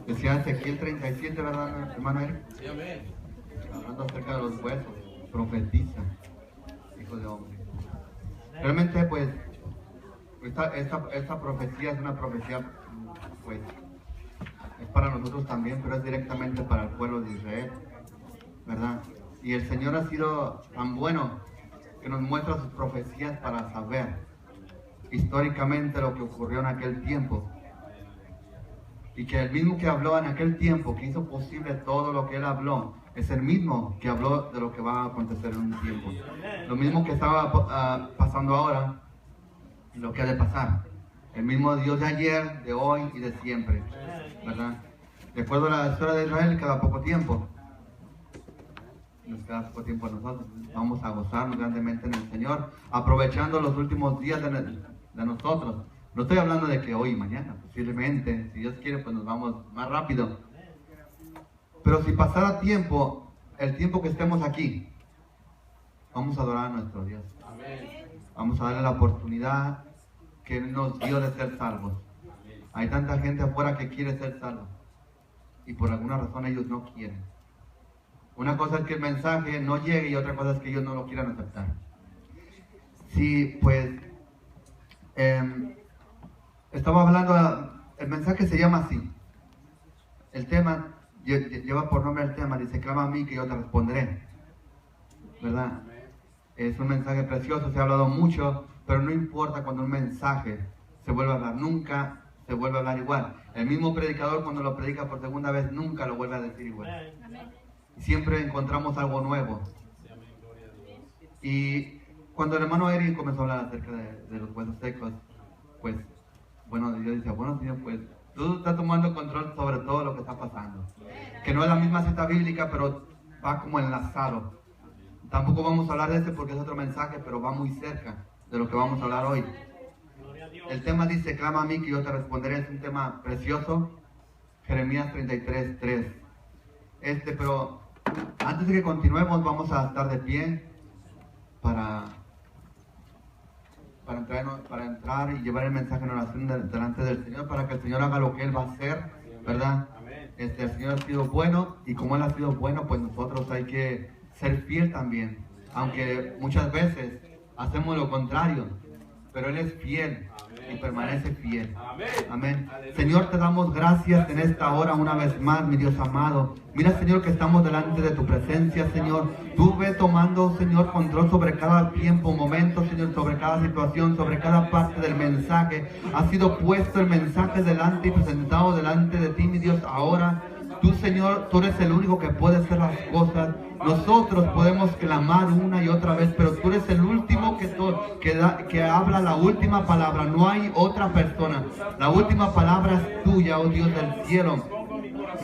Decía Ezequiel 37, ¿verdad, hermano Eric? Sí, amén. Hablando acerca de los huesos, profetiza, hijo de hombre. Realmente, pues, esta profecía es una profecía, pues, es para nosotros también, pero es directamente para el pueblo de Israel, ¿verdad? Y el Señor ha sido tan bueno que nos muestra sus profecías para saber históricamente lo que ocurrió en aquel tiempo. Y que el mismo que habló en aquel tiempo, que hizo posible todo lo que Él habló, es el mismo que habló de lo que va a acontecer en un tiempo. Lo mismo que estaba pasando ahora, y lo que ha de pasar. El mismo Dios de ayer, de hoy y de siempre, ¿verdad? De acuerdo a la historia de Israel, cada poco tiempo. Nos queda poco tiempo a nosotros. Vamos a gozarnos grandemente en el Señor, aprovechando los últimos días de nosotros. No estoy hablando de que hoy y mañana, posiblemente, si Dios quiere, pues nos vamos más rápido. Pero si pasara tiempo, el tiempo que estemos aquí, vamos a adorar a nuestro Dios. Vamos a darle la oportunidad que Él nos dio de ser salvos. Hay tanta gente afuera que quiere ser salva y por alguna razón ellos no quieren. Una cosa es que el mensaje no llegue y otra cosa es que ellos no lo quieran aceptar. Sí, pues estaba hablando, el mensaje se llama así. El tema lleva por nombre el tema, dice: clama a mí que yo te responderé, ¿verdad? Es un mensaje precioso, se ha hablado mucho, pero no importa cuando un mensaje se vuelve a hablar, nunca se vuelve a hablar igual. El mismo predicador, cuando lo predica por segunda vez, nunca lo vuelve a decir igual. Siempre encontramos algo nuevo. Y cuando el hermano Eric comenzó a hablar acerca de los huesos secos, pues, bueno, yo decía: bueno, Señor, pues tú estás tomando control sobre todo lo que está pasando. Que no es la misma cita bíblica, pero va como enlazado. Tampoco vamos a hablar de este porque es otro mensaje, pero va muy cerca de lo que vamos a hablar hoy. El tema dice: clama a mí que yo te responderé. Es un tema precioso. Jeremías 33:3. Pero antes de que continuemos, vamos a estar de pie para entrar y llevar el mensaje en oración delante del Señor, para que el Señor haga lo que Él va a hacer, ¿verdad? El Señor ha sido bueno, y como Él ha sido bueno, pues nosotros hay que ser fiel también, aunque muchas veces hacemos lo contrario, pero Él es fiel y permanece fiel. Amén. Señor, te damos gracias en esta hora una vez más, mi Dios amado. Mira, Señor, que estamos delante de tu presencia, Señor. Tú ve tomando, Señor, control sobre cada tiempo, momento, Señor, sobre cada situación, sobre cada parte del mensaje. Ha sido puesto el mensaje delante y presentado delante de ti, mi Dios, ahora. Tú, Señor, tú eres el único que puede hacer las cosas. Nosotros podemos clamar una y otra vez, pero tú eres el último que habla la última palabra. No hay otra persona. La última palabra es tuya, oh Dios del cielo.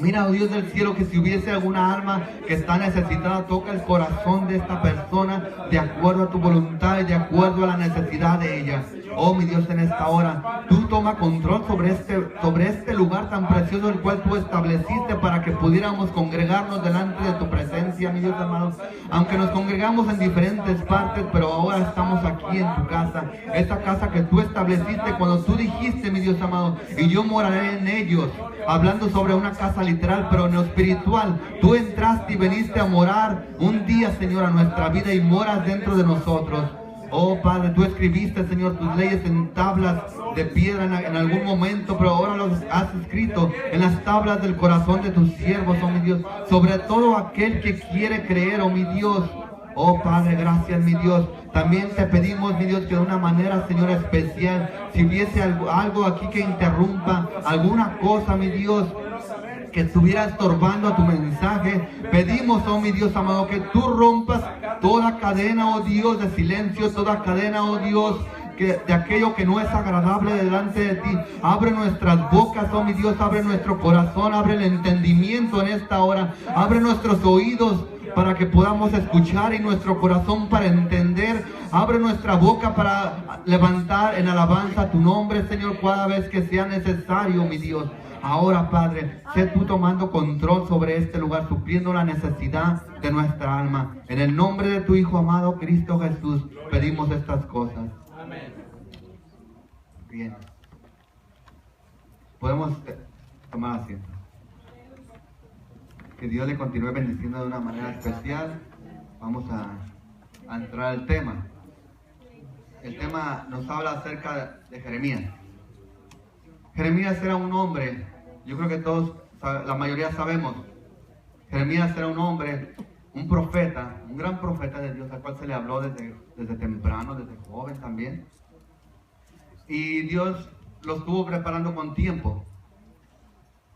Mira, oh Dios del cielo, que si hubiese alguna alma que está necesitada, toca el corazón de esta persona de acuerdo a tu voluntad y de acuerdo a la necesidad de ella. Oh, mi Dios, en esta hora, tú toma control sobre este lugar tan precioso, el cual tú estableciste para que pudiéramos congregarnos delante de tu presencia, mi Dios amado. Aunque nos congregamos en diferentes partes, pero ahora estamos aquí en tu casa, esta casa que tú estableciste cuando tú dijiste, mi Dios amado, y yo moraré en ellos. Hablando sobre una casa literal, pero en lo espiritual, tú entraste y veniste a morar un día, Señor, a nuestra vida, y moras dentro de nosotros. Oh Padre, tú escribiste, Señor, tus leyes en tablas de piedra en algún momento, pero ahora los has escrito en las tablas del corazón de tus siervos, oh mi Dios, sobre todo aquel que quiere creer, oh mi Dios. Oh Padre, gracias, mi Dios. También te pedimos, mi Dios, que de una manera, Señor, especial, si hubiese algo aquí que interrumpa, alguna cosa, mi Dios, que estuviera estorbando a tu mensaje, pedimos, oh mi Dios amado, que tú rompas toda cadena, oh Dios, de silencio, toda cadena, oh Dios, de aquello que no es agradable delante de ti. Abre nuestras bocas, oh mi Dios, abre nuestro corazón, abre el entendimiento en esta hora, abre nuestros oídos para que podamos escuchar y nuestro corazón para entender. Abre nuestra boca para levantar en alabanza tu nombre, Señor, cada vez que sea necesario, mi Dios. Ahora, Padre, sé tú tomando control sobre este lugar, supliendo la necesidad de nuestra alma. En el nombre de tu Hijo amado, Cristo Jesús, pedimos estas cosas. Amén. Bien. Podemos tomar asiento. Que Dios le continúe bendiciendo de una manera especial. Vamos a entrar al tema. El tema nos habla acerca de Jeremías. Jeremías era un hombre, yo creo que todos, la mayoría sabemos, Jeremías era un hombre, un profeta, un gran profeta de Dios, al cual se le habló desde temprano, desde joven también. Y Dios lo estuvo preparando con tiempo.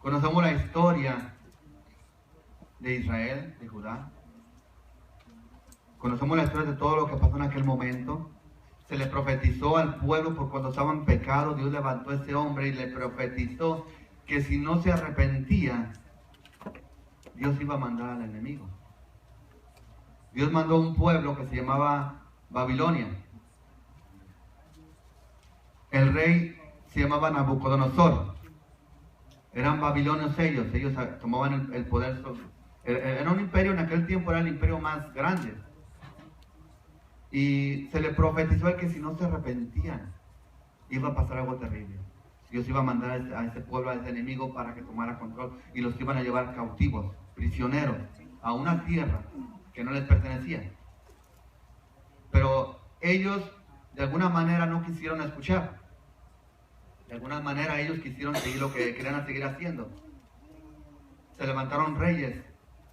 Conocemos la historia de Israel, de Judá. Conocemos la historia de todo lo que pasó en aquel momento. Se le profetizó al pueblo por cuando estaban en pecado. Dios levantó a ese hombre y le profetizó que si no se arrepentía, Dios iba a mandar al enemigo. Dios mandó un pueblo que se llamaba Babilonia. El rey se llamaba Nabucodonosor. Eran babilonios ellos tomaban el poder. Era un imperio, en aquel tiempo era el imperio más grande. Y se le profetizó que si no se arrepentían, iba a pasar algo terrible. Dios iba a mandar a ese pueblo, a ese enemigo, para que tomara control y los iban a llevar cautivos, prisioneros, a una tierra que no les pertenecía. Pero ellos de alguna manera no quisieron escuchar. De alguna manera ellos quisieron seguir lo que querían seguir haciendo. Se levantaron reyes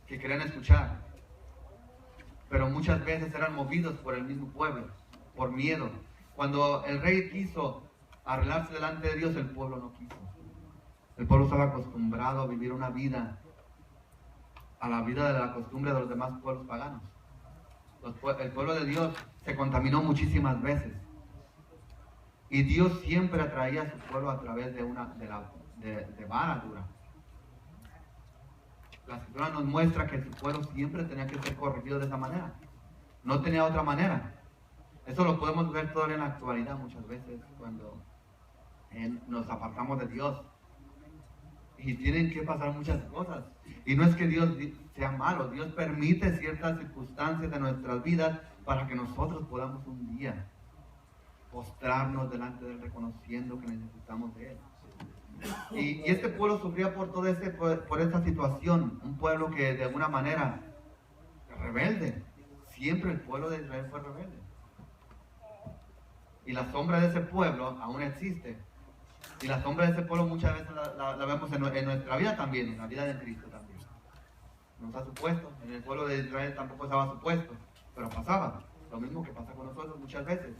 que querían escuchar, pero muchas veces eran movidos por el mismo pueblo, por miedo. Cuando el rey quiso arreglarse delante de Dios, el pueblo no quiso. El pueblo estaba acostumbrado a vivir una vida, a la vida de la costumbre de los demás pueblos paganos. El pueblo de Dios se contaminó muchísimas veces. Y Dios siempre atraía a su pueblo a través de vara dura. La escritura nos muestra que su pueblo siempre tenía que ser corregido de esa manera. No tenía otra manera. Eso lo podemos ver todavía en la actualidad muchas veces cuando nos apartamos de Dios. Y tienen que pasar muchas cosas. Y no es que Dios sea malo. Dios permite ciertas circunstancias de nuestras vidas para que nosotros podamos un día postrarnos delante de Él, reconociendo que necesitamos de Él. Y este pueblo sufría por esta situación. Un pueblo que de alguna manera rebelde. Siempre el pueblo de Israel fue rebelde. Y la sombra de ese pueblo aún existe. Y la sombra de ese pueblo muchas veces la vemos en nuestra vida también, en la vida de Cristo también. No está supuesto. En el pueblo de Israel tampoco estaba supuesto, pero pasaba. Lo mismo que pasa con nosotros muchas veces.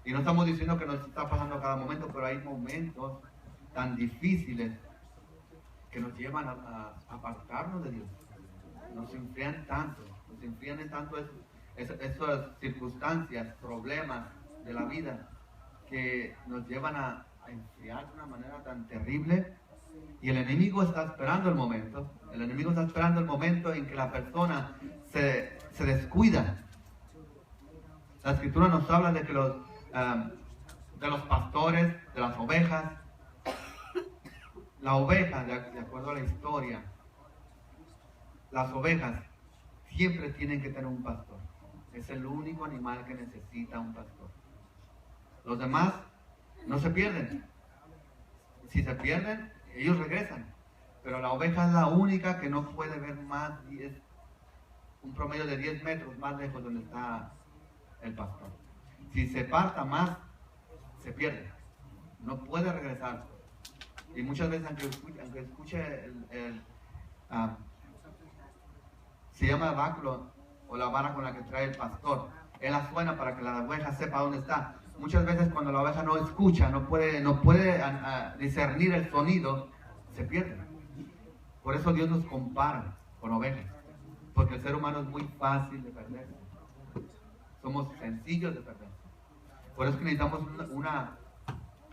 Y no estamos diciendo que nos está pasando a cada momento, pero hay momentos tan difíciles que nos llevan a apartarnos de Dios. Nos enfrían tanto esas circunstancias, problemas de la vida que nos llevan a enfriar de una manera tan terrible. Y el enemigo está esperando el momento. El enemigo está esperando el momento en que la persona se descuida. La escritura nos habla de que de los pastores, de las ovejas. La oveja, de acuerdo a la historia, las ovejas siempre tienen que tener un pastor. Es el único animal que necesita un pastor. Los demás no se pierden. Si se pierden, ellos regresan. Pero la oveja es la única que no puede ver más un promedio de 10 metros más lejos donde está el pastor. Si se aparta más, se pierde. No puede regresar. Y muchas veces, aunque escuche se llama el báculo o la vara con la que trae el pastor, él la suena para que la oveja sepa dónde está. Muchas veces cuando la oveja no escucha, no puede discernir el sonido, se pierde. Por eso Dios nos compara con ovejas, porque el ser humano es muy fácil de perderse. Somos sencillos de perderse. Por eso que necesitamos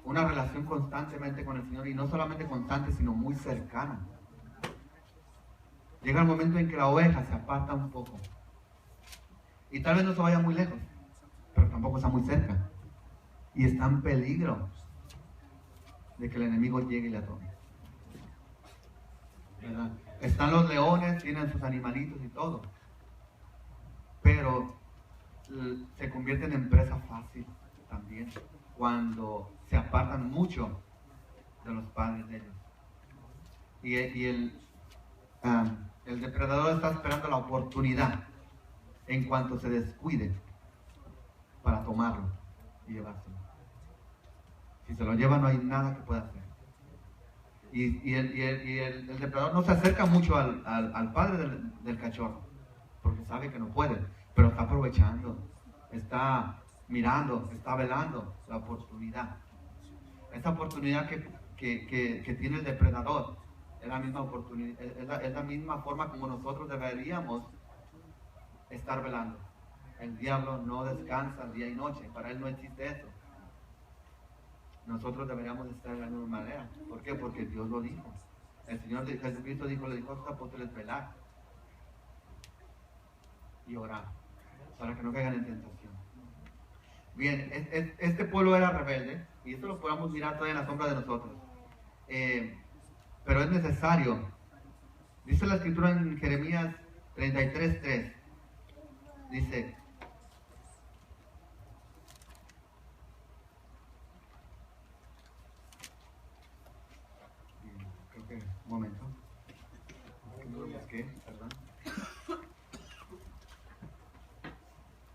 una relación constantemente con el Señor, y no solamente constante, sino muy cercana. Llega el momento en que la oveja se aparta un poco y tal vez no se vaya muy lejos, pero tampoco está muy cerca y está en peligro de que el enemigo llegue y la tome, ¿verdad? Están los leones, tienen sus animalitos y todo, pero se convierten en presa fácil también cuando se apartan mucho de los padres de ellos. Y el El depredador está esperando la oportunidad en cuanto se descuide para tomarlo y llevárselo. Si se lo lleva, no hay nada que pueda hacer. Y el depredador no se acerca mucho al padre del cachorro, porque sabe que no puede, pero está aprovechando, está mirando, está velando la oportunidad. Esa oportunidad que tiene el depredador es la misma oportunidad, es la misma forma como nosotros deberíamos estar velando. El diablo no descansa día y noche, para él no existe eso. Nosotros deberíamos estar de la misma manera. ¿Por qué? Porque Dios lo dijo. El Señor Jesucristo le dijo a sus apóstoles: velar y orar, para que no caigan en tentación. Bien, este pueblo era rebelde, y esto lo podemos mirar todavía en la sombra de nosotros. Pero es necesario. Dice la escritura en Jeremías 33:3. Dice: creo que, un momento. No lo busqué, perdón.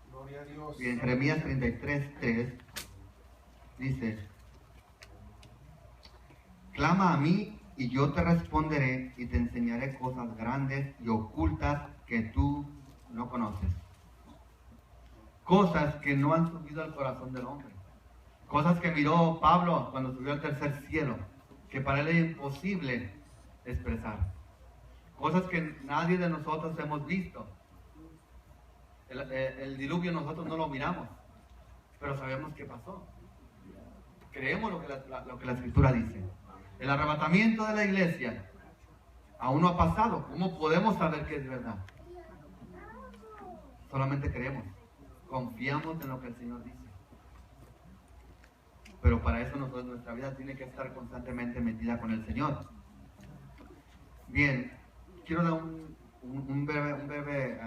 Gloria a Dios. Bien, Jeremías 33:3 dice: clama a mí y yo te responderé y te enseñaré cosas grandes y ocultas que tú no conoces. Cosas que no han subido al corazón del hombre. Cosas que miró Pablo cuando subió al tercer cielo, que para él es imposible expresar. Cosas que nadie de nosotros hemos visto. El diluvio nosotros no lo miramos, pero sabemos qué pasó. Creemos lo que la escritura dice. El arrebatamiento de la iglesia aún no ha pasado. ¿Cómo podemos saber que es verdad? Solamente creemos, confiamos en lo que el Señor dice. Pero para eso nuestra vida tiene que estar constantemente metida con el Señor. Bien, quiero dar un breve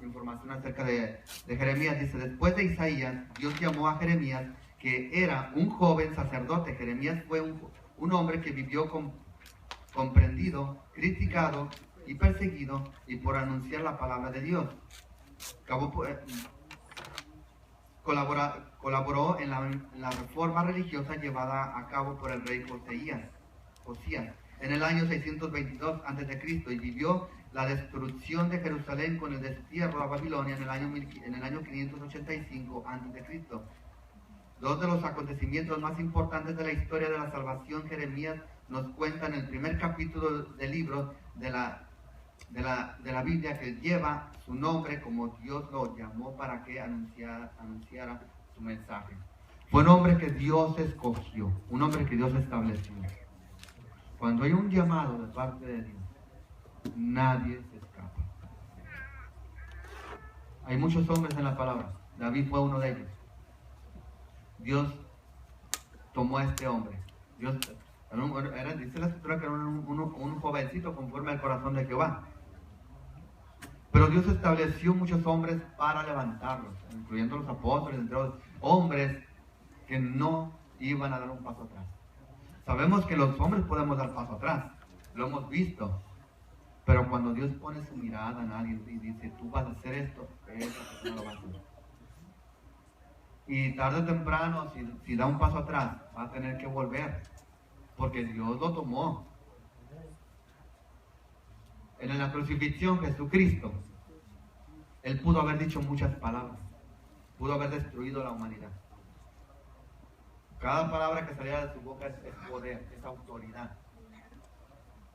información acerca de Jeremías. Dice: después de Isaías, Dios llamó a Jeremías, que era un joven sacerdote. Jeremías fue un hombre que vivió comprendido, criticado y perseguido, y por anunciar la palabra de Dios. Colaboró en la reforma religiosa llevada a cabo por el rey Josías en el año 622 a.C. y vivió la destrucción de Jerusalén con el destierro a Babilonia en el año 585 a.C. Dos de los acontecimientos más importantes de la historia de la salvación, Jeremías nos cuenta en el primer capítulo del libro de la Biblia, que lleva su nombre como Dios lo llamó para que anunciara su mensaje. Fue un hombre que Dios escogió, un hombre que Dios estableció. Cuando hay un llamado de parte de Dios, nadie se escapa. Hay muchos hombres en la palabra. David fue uno de ellos. Dios tomó a este hombre. Dice la escritura que era un jovencito conforme al corazón de Jehová. Pero Dios estableció muchos hombres para levantarlos, incluyendo los apóstoles, entre otros hombres que no iban a dar un paso atrás. Sabemos que los hombres podemos dar paso atrás, lo hemos visto. Pero cuando Dios pone su mirada en alguien y dice: tú vas a hacer esto, esa persona lo va a hacer. Y tarde o temprano, si da un paso atrás, va a tener que volver, porque Dios lo tomó. En la crucifixión, Jesucristo, Él pudo haber dicho muchas palabras, pudo haber destruido la humanidad. Cada palabra que salía de su boca es poder, es autoridad.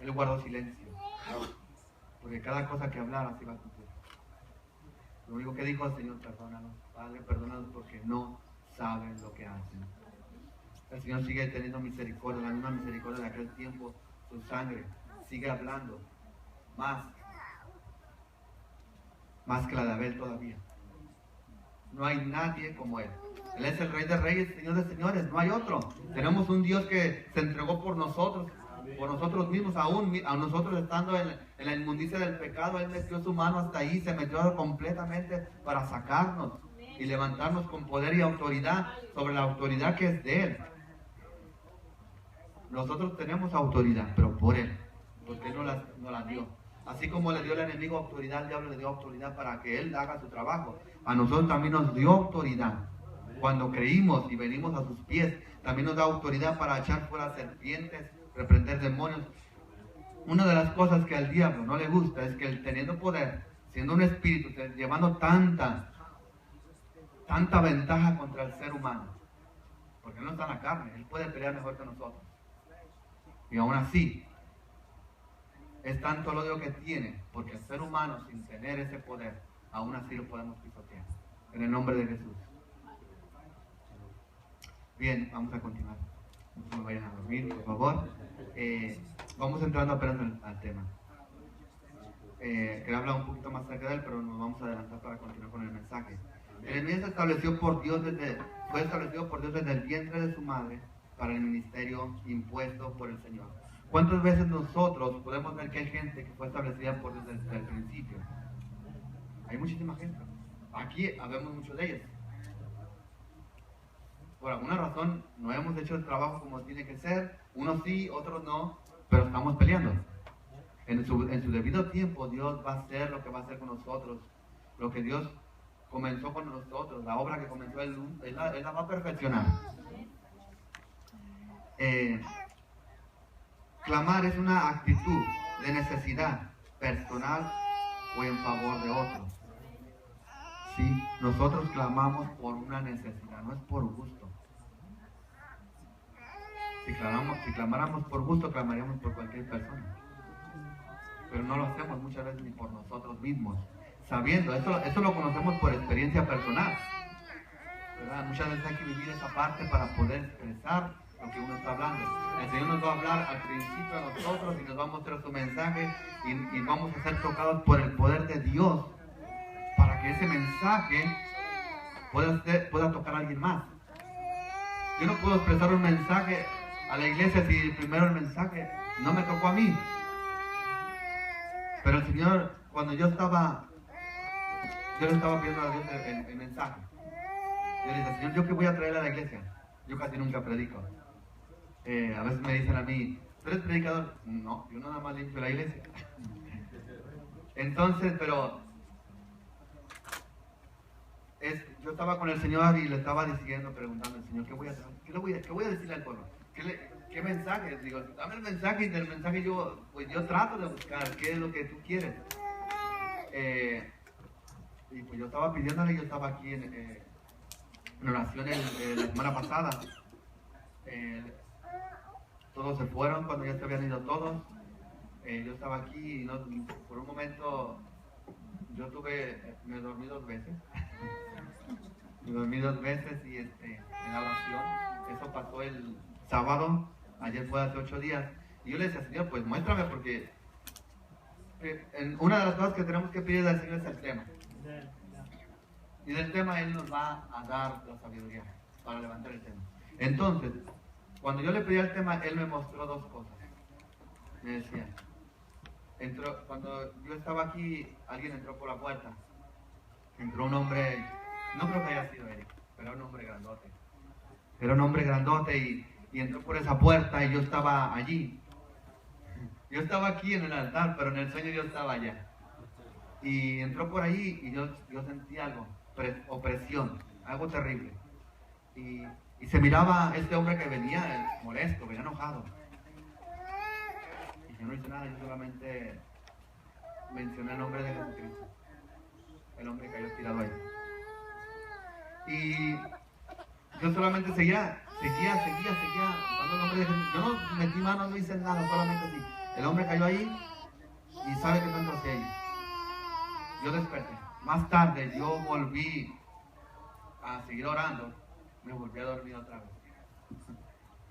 Él guardó silencio, porque cada cosa que hablara se iba a cumplir. Lo único que dijo el Señor: perdónanos, Padre, perdónanos porque no saben lo que hacen. El Señor sigue teniendo misericordia, la misma misericordia de aquel tiempo. Su sangre sigue hablando más que la de Abel todavía. No hay nadie como Él. Él es el Rey de Reyes, Señor de Señores, no hay otro. Tenemos un Dios que se entregó por nosotros mismos, aún a nosotros estando en la inmundicia del pecado. Él metió su mano hasta ahí, se metió completamente para sacarnos y levantarnos con poder y autoridad sobre la autoridad que es de Él. Nosotros tenemos autoridad, pero por Él, porque Él no la dio. Así como le dio el enemigo autoridad, el diablo le dio autoridad para que él haga su trabajo. A nosotros también nos dio autoridad. Cuando creímos y venimos a sus pies, también nos da autoridad para echar fuera serpientes, reprender demonios. Una de las cosas que al diablo no le gusta es que él, teniendo poder, siendo un espíritu, llevando tanta ventaja contra el ser humano, porque él no está en la carne, él puede pelear mejor que nosotros. Y aún así, es tanto el odio que tiene, porque el ser humano, sin tener ese poder, aún así lo podemos pisotear. En el nombre de Jesús. Bien, vamos a continuar. No se vayan a dormir, por favor. Vamos entrando apenas al tema. Quería hablar un poquito más acerca de él, pero nos vamos a adelantar para continuar con el mensaje. Jeremías fue establecido por Dios desde el vientre de su madre para el ministerio impuesto por el Señor. ¿Cuántas veces nosotros podemos ver que hay gente que fue establecida por Dios desde el principio? Hay muchísima gente. Aquí habemos muchos de ellos. Por alguna razón no hemos hecho el trabajo como tiene que ser. Unos sí, otros no, pero estamos peleando. En su debido tiempo Dios va a hacer lo que va a hacer con nosotros. Lo que Dios comenzó con nosotros, la obra que comenzó Él la va a perfeccionar. Clamar es una actitud de necesidad personal o en favor de otros. Sí, nosotros clamamos por una necesidad, no es por gusto. Si clamáramos por gusto, clamaríamos por cualquier persona. Pero no lo hacemos muchas veces ni por nosotros mismos. Sabiendo, eso lo conocemos por experiencia personal, ¿verdad? Muchas veces hay que vivir esa parte para poder expresar lo que uno está hablando. El Señor nos va a hablar al principio a nosotros y nos va a mostrar su mensaje y vamos a ser tocados por el poder de Dios para que ese mensaje pueda tocar a alguien más. Yo no puedo expresar un mensaje a la iglesia si primero el mensaje no me tocó a mí. Pero el Señor, cuando yo le estaba pidiendo a Dios el mensaje, yo le dije, Señor, ¿yo qué voy a traer a la iglesia? Yo casi nunca predico. A veces me dicen a mí, ¿tú eres predicador? No, yo nada más limpio la iglesia. Entonces, pero yo estaba con el Señor y le estaba diciendo, preguntando al Señor, ¿qué voy a hacer? ¿Qué voy a decirle al pueblo? ¿Qué mensaje? Digo, dame el mensaje y del mensaje yo trato de buscar qué es lo que tú quieres. Y pues yo estaba pidiéndole, yo estaba aquí en oración la semana pasada. Todos se fueron cuando ya se habían ido todos. Yo estaba aquí y por un momento me dormí 2 veces. Me dormí 2 veces y en la oración. Eso pasó el sábado, ayer fue hace 8 días. Y yo le decía, Señor, pues muéstrame, porque una de las cosas que tenemos que pedir al Señor es el tema. Y del tema Él nos va a dar la sabiduría para levantar el tema. Entonces, cuando yo le pedí el tema, Él me mostró 2 cosas. Me decía, cuando yo estaba aquí, alguien entró por la puerta. Entró un hombre, no creo que haya sido Eric, pero era un hombre grandote. Era un hombre grandote y entró por esa puerta y yo estaba allí. Yo estaba aquí en el altar, pero en el sueño yo estaba allá. Y entró por allí y yo sentí algo, opresión, algo terrible. Y se miraba este hombre que venía molesto, venía enojado. Y yo no hice nada, yo solamente mencioné el nombre de Jesucristo. El hombre cayó tirado ahí. Y yo solamente seguía usando el nombre de Jesús. Yo no metí manos, no hice nada, solamente así. El hombre cayó ahí y sabe que tanto hacia ahí. Yo desperté. Más tarde yo volví a seguir orando. Me volví a dormir otra vez.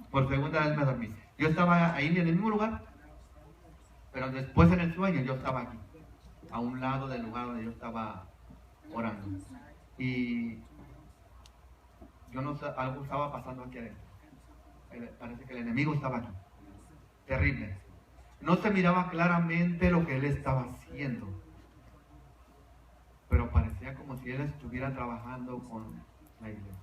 Por segunda vez me dormí. Yo estaba ahí en el mismo lugar, pero después en el sueño yo estaba aquí, a un lado del lugar donde yo estaba orando. Y yo no sé, algo estaba pasando aquí adentro. Parece que el enemigo estaba aquí. Terrible. No se miraba claramente lo que él estaba haciendo, pero parecía como si él estuviera trabajando con la iglesia.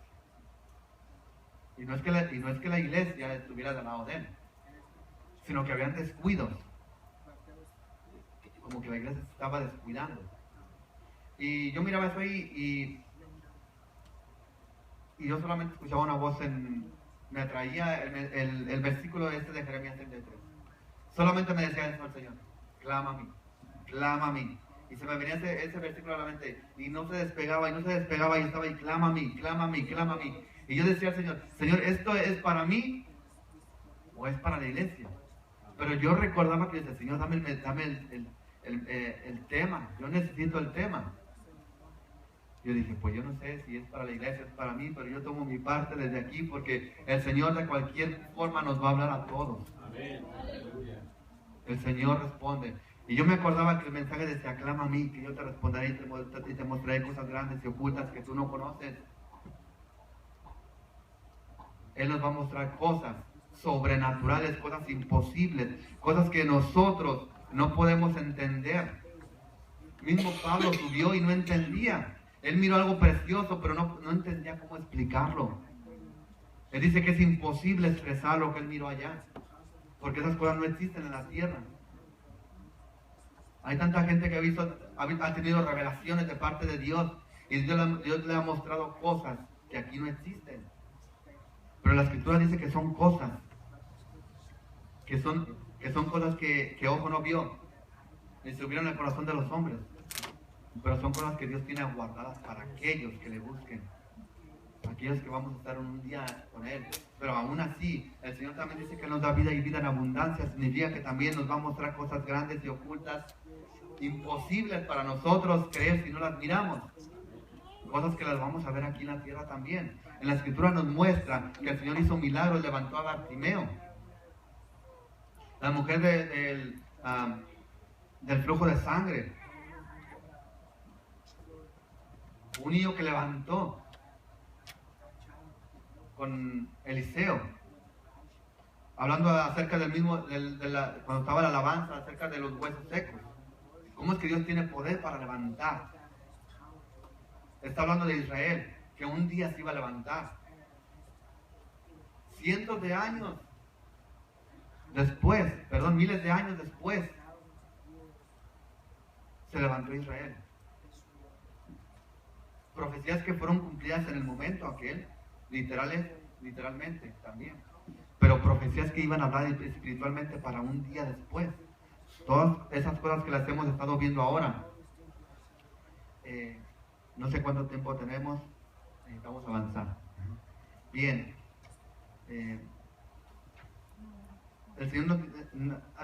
Y no es que la iglesia estuviera del lado de él, sino que habían descuidos. como que la iglesia se estaba descuidando. Y yo miraba eso ahí y yo solamente escuchaba una voz me atraía el versículo este de Jeremías 33. Solamente me decía eso el Señor: clama a mí, clama a mí. Y se me venía ese versículo a la mente y no se despegaba y estaba ahí: clama a mí, clama a mí, clama a mí. Y yo decía al Señor: Señor, ¿esto es para mí o es para la iglesia? Pero yo recordaba que decía: Señor, dame el tema, yo necesito el tema. Yo dije: pues yo no sé si es para la iglesia, es para mí, pero yo tomo mi parte desde aquí, porque el Señor de cualquier forma nos va a hablar a todos. Amén. El Señor responde. Y yo me acordaba que el mensaje decía: clama a mí, que yo te responderé y te mostraré cosas grandes y ocultas que tú no conoces. Él nos va a mostrar cosas sobrenaturales, cosas imposibles, cosas que nosotros no podemos entender. Mismo Pablo subió y no entendía. Él miró algo precioso, pero no entendía cómo explicarlo. Él dice que es imposible expresar lo que él miró allá, porque esas cosas no existen en la tierra. Hay tanta gente que ha tenido revelaciones de parte de Dios, y Dios le ha mostrado cosas que aquí no existen. Pero la Escritura dice que son cosas, que son cosas que ojo no vio, ni se hubieron en el corazón de los hombres. Pero son cosas que Dios tiene guardadas para aquellos que le busquen, aquellos que vamos a estar un día con Él. Pero aún así, el Señor también dice que nos da vida y vida en abundancia. Significa que también nos va a mostrar cosas grandes y ocultas, imposibles para nosotros creer si no las miramos. Cosas que las vamos a ver aquí en la tierra también. En la Escritura nos muestra que el Señor hizo milagros, levantó a Bartimeo. La mujer del flujo de sangre. Un niño que levantó con Eliseo, hablando acerca del mismo, cuando estaba la alabanza, acerca de los huesos secos. ¿Cómo es que Dios tiene poder para levantar? Está hablando de Israel, que un día se iba a levantar. Cientos de años después, miles de años después, se levantó Israel. Profecías que fueron cumplidas en el momento aquel, literalmente también, pero profecías que iban a hablar espiritualmente para un día después. Todas esas cosas que las hemos estado viendo ahora, no sé cuánto tiempo tenemos, necesitamos avanzar. Bien, el Señor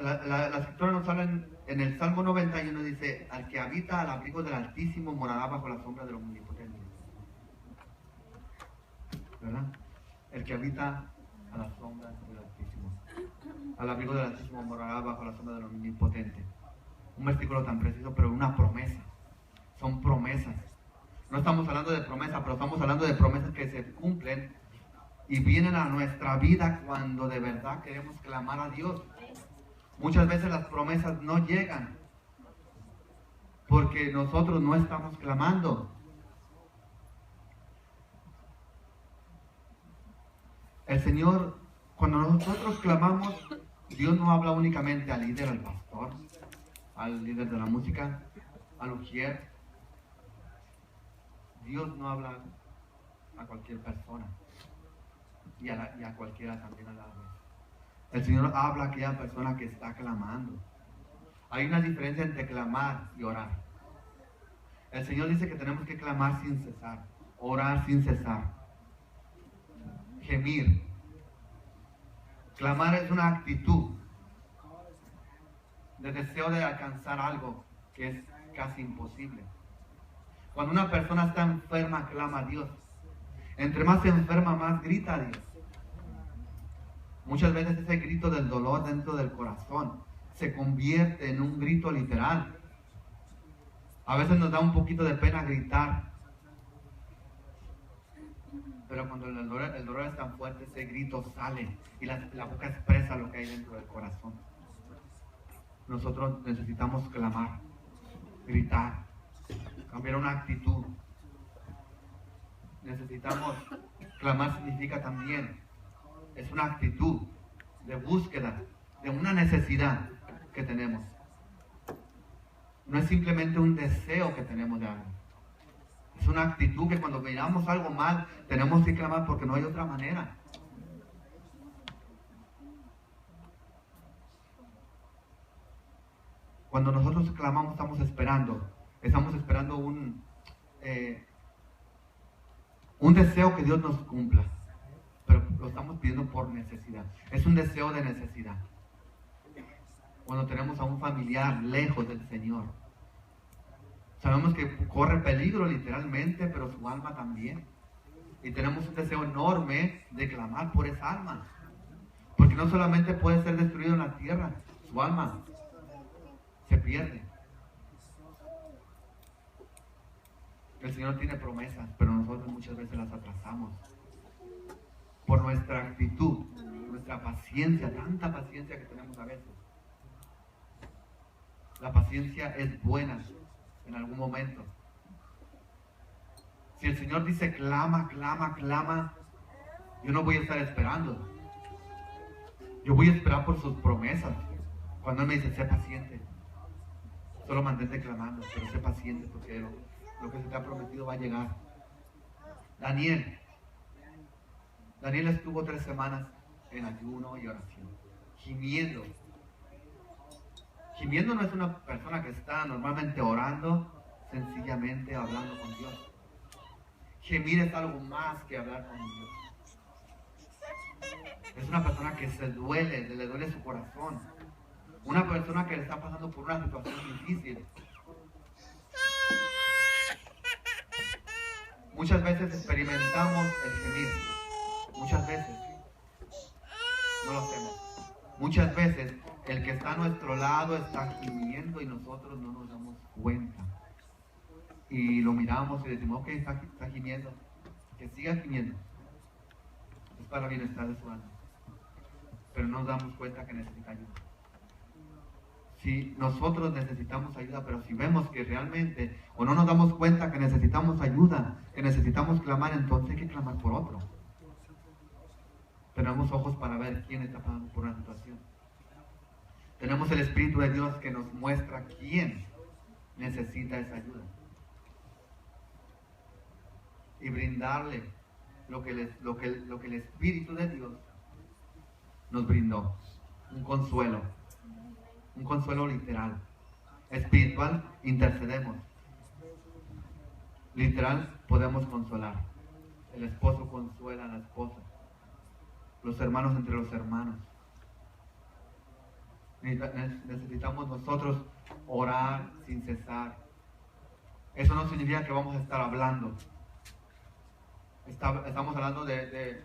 la Escritura nos habla en el Salmo 91, dice: al que habita al abrigo del Altísimo morará bajo la sombra del Omnipotente. ¿Verdad? El que habita a la sombra del Altísimo, al abrigo del Altísimo morará bajo la sombra del Omnipotente. Un versículo tan preciso, pero una promesa. Son promesas. No estamos hablando de promesas, pero estamos hablando de promesas que se cumplen y vienen a nuestra vida cuando de verdad queremos clamar a Dios. Muchas veces las promesas no llegan porque nosotros no estamos clamando. El Señor, cuando nosotros clamamos, Dios no habla únicamente al líder, al pastor, al líder de la música, al ujier. Dios no habla a cualquier persona y a cualquiera también a la vez. El Señor habla a aquella persona que está clamando. Hay una diferencia entre clamar y orar. El Señor dice que tenemos que clamar sin cesar, orar sin cesar, gemir. Clamar es una actitud de deseo de alcanzar algo que es casi imposible. Cuando una persona está enferma, clama a Dios. Entre más se enferma, más grita a Dios. Muchas veces ese grito del dolor dentro del corazón se convierte en un grito literal. A veces nos da un poquito de pena gritar, pero cuando el dolor es tan fuerte, ese grito sale y la boca expresa lo que hay dentro del corazón. Nosotros necesitamos clamar, gritar, cambiar una actitud. Necesitamos clamar. Significa también, es una actitud de búsqueda de una necesidad que tenemos. no es simplemente un deseo que tenemos de algo. Es una actitud que cuando miramos algo mal, tenemos que clamar porque no hay otra manera. Cuando nosotros clamamos, estamos esperando un deseo que Dios nos cumpla, pero lo estamos pidiendo por necesidad. Es un deseo de necesidad. Cuando tenemos a un familiar lejos del Señor, sabemos que corre peligro literalmente, pero su alma también. Y tenemos un deseo enorme de clamar por esa alma, porque no solamente puede ser destruido en la tierra, su alma se pierde. El Señor tiene promesas, pero nosotros muchas veces las atrasamos por nuestra actitud, nuestra paciencia, tanta paciencia que tenemos a veces. La paciencia es buena en algún momento. Si el Señor dice clama, clama, clama, yo no voy a estar esperando. Yo voy a esperar por sus promesas. Cuando Él me dice, sé paciente, solo mantente clamando, pero sé paciente porque lo que se te ha prometido va a llegar. Daniel estuvo 3 semanas en ayuno y oración, gimiendo. Gimiendo no es una persona que está normalmente orando, sencillamente hablando con Dios. Gemir es algo más que hablar con Dios. Es una persona que le duele su corazón. Una persona que le está pasando por una situación difícil. Muchas veces experimentamos el gemir. Muchas veces no lo hacemos. Muchas veces el que está a nuestro lado está gimiendo y nosotros no nos damos cuenta. Y lo miramos y decimos, ok, está gimiendo. Que siga gimiendo. Es para el bienestar de su alma. Pero no nos damos cuenta que necesita ayuda. Si nosotros necesitamos ayuda, pero si vemos que realmente, o no nos damos cuenta que necesitamos ayuda, que necesitamos clamar, entonces hay que clamar por otro. Tenemos ojos para ver quién está pasando por una situación. Tenemos el Espíritu de Dios que nos muestra quién necesita esa ayuda. Y brindarle lo que el Espíritu de Dios nos brindó. Un consuelo literal. Espiritual, intercedemos. Literal, podemos consolar. El esposo consuela a la esposa. Los hermanos entre los hermanos. Necesitamos nosotros orar sin cesar. Eso no significa que vamos a estar hablando. Estamos hablando de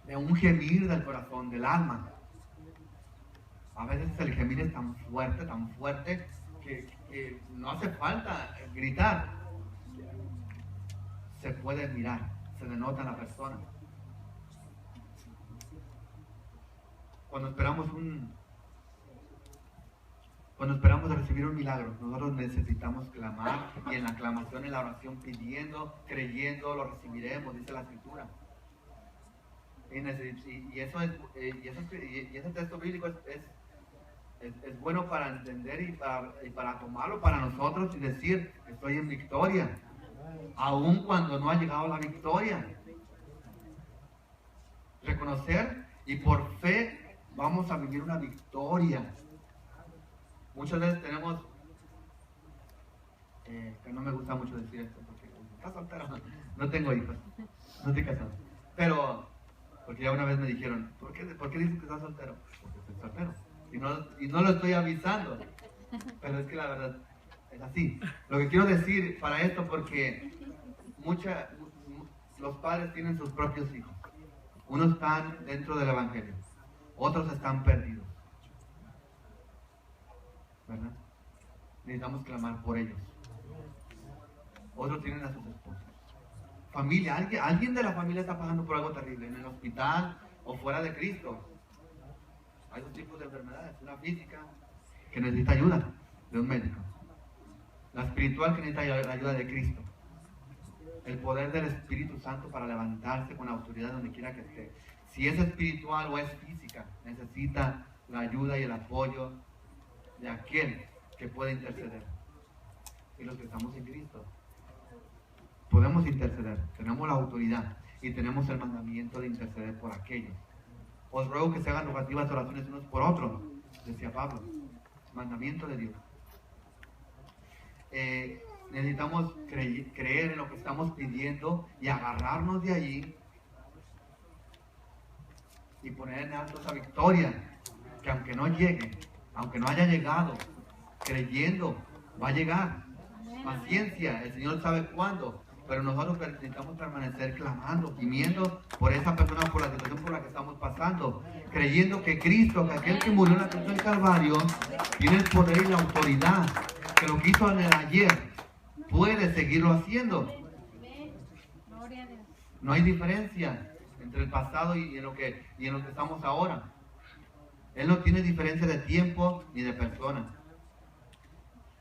un gemir del corazón, del alma. A veces el gemir es tan fuerte, que no hace falta gritar. Se puede mirar, se denota en la persona. Cuando esperamos recibir un milagro, nosotros necesitamos clamar, y en la aclamación, en la oración, pidiendo, creyendo, lo recibiremos, dice la Escritura. Y ese texto bíblico es bueno para entender y para tomarlo para nosotros y decir, estoy en victoria, aun cuando no ha llegado la victoria. Reconocer y por fe vamos a vivir una victoria. Muchas veces tenemos, que no me gusta mucho decir esto, porque ¿estás soltero? No tengo hijos, no estoy casado. Pero, porque ya una vez me dijeron, ¿por qué dices que estás soltero? Porque estoy soltero. Y no lo estoy avisando. Pero es que la verdad es así. Lo que quiero decir para esto, porque los padres tienen sus propios hijos. Unos están dentro del Evangelio, otros están perdidos, ¿verdad? Necesitamos clamar por ellos. Otros tienen a sus esposas. Familia, alguien de la familia está pasando por algo terrible, en el hospital o fuera de Cristo. Hay dos tipos de enfermedades, una física que necesita ayuda de un médico, la espiritual que necesita la ayuda de Cristo, el poder del Espíritu Santo para levantarse con autoridad donde quiera que esté. Si es espiritual o es física, necesita la ayuda y el apoyo de aquel que puede interceder. Y los que estamos en Cristo podemos interceder, tenemos la autoridad y tenemos el mandamiento de interceder por aquellos. Os ruego que se hagan rogativas oraciones unos por otros, decía Pablo, mandamiento de Dios. Necesitamos creer en lo que estamos pidiendo y agarrarnos de allí y poner en alto esa victoria, que aunque no llegue, aunque no haya llegado, creyendo, va a llegar. Paciencia, el Señor sabe cuándo, pero nosotros necesitamos permanecer clamando, gimiendo por esa persona, por la situación por la que estamos pasando, creyendo que Cristo, que aquel que murió en la cruz del Calvario, tiene el poder y la autoridad, que lo que hizo en el ayer puede seguirlo haciendo. No hay diferencia entre el pasado y en lo que estamos ahora. Él no tiene diferencia de tiempo ni de persona.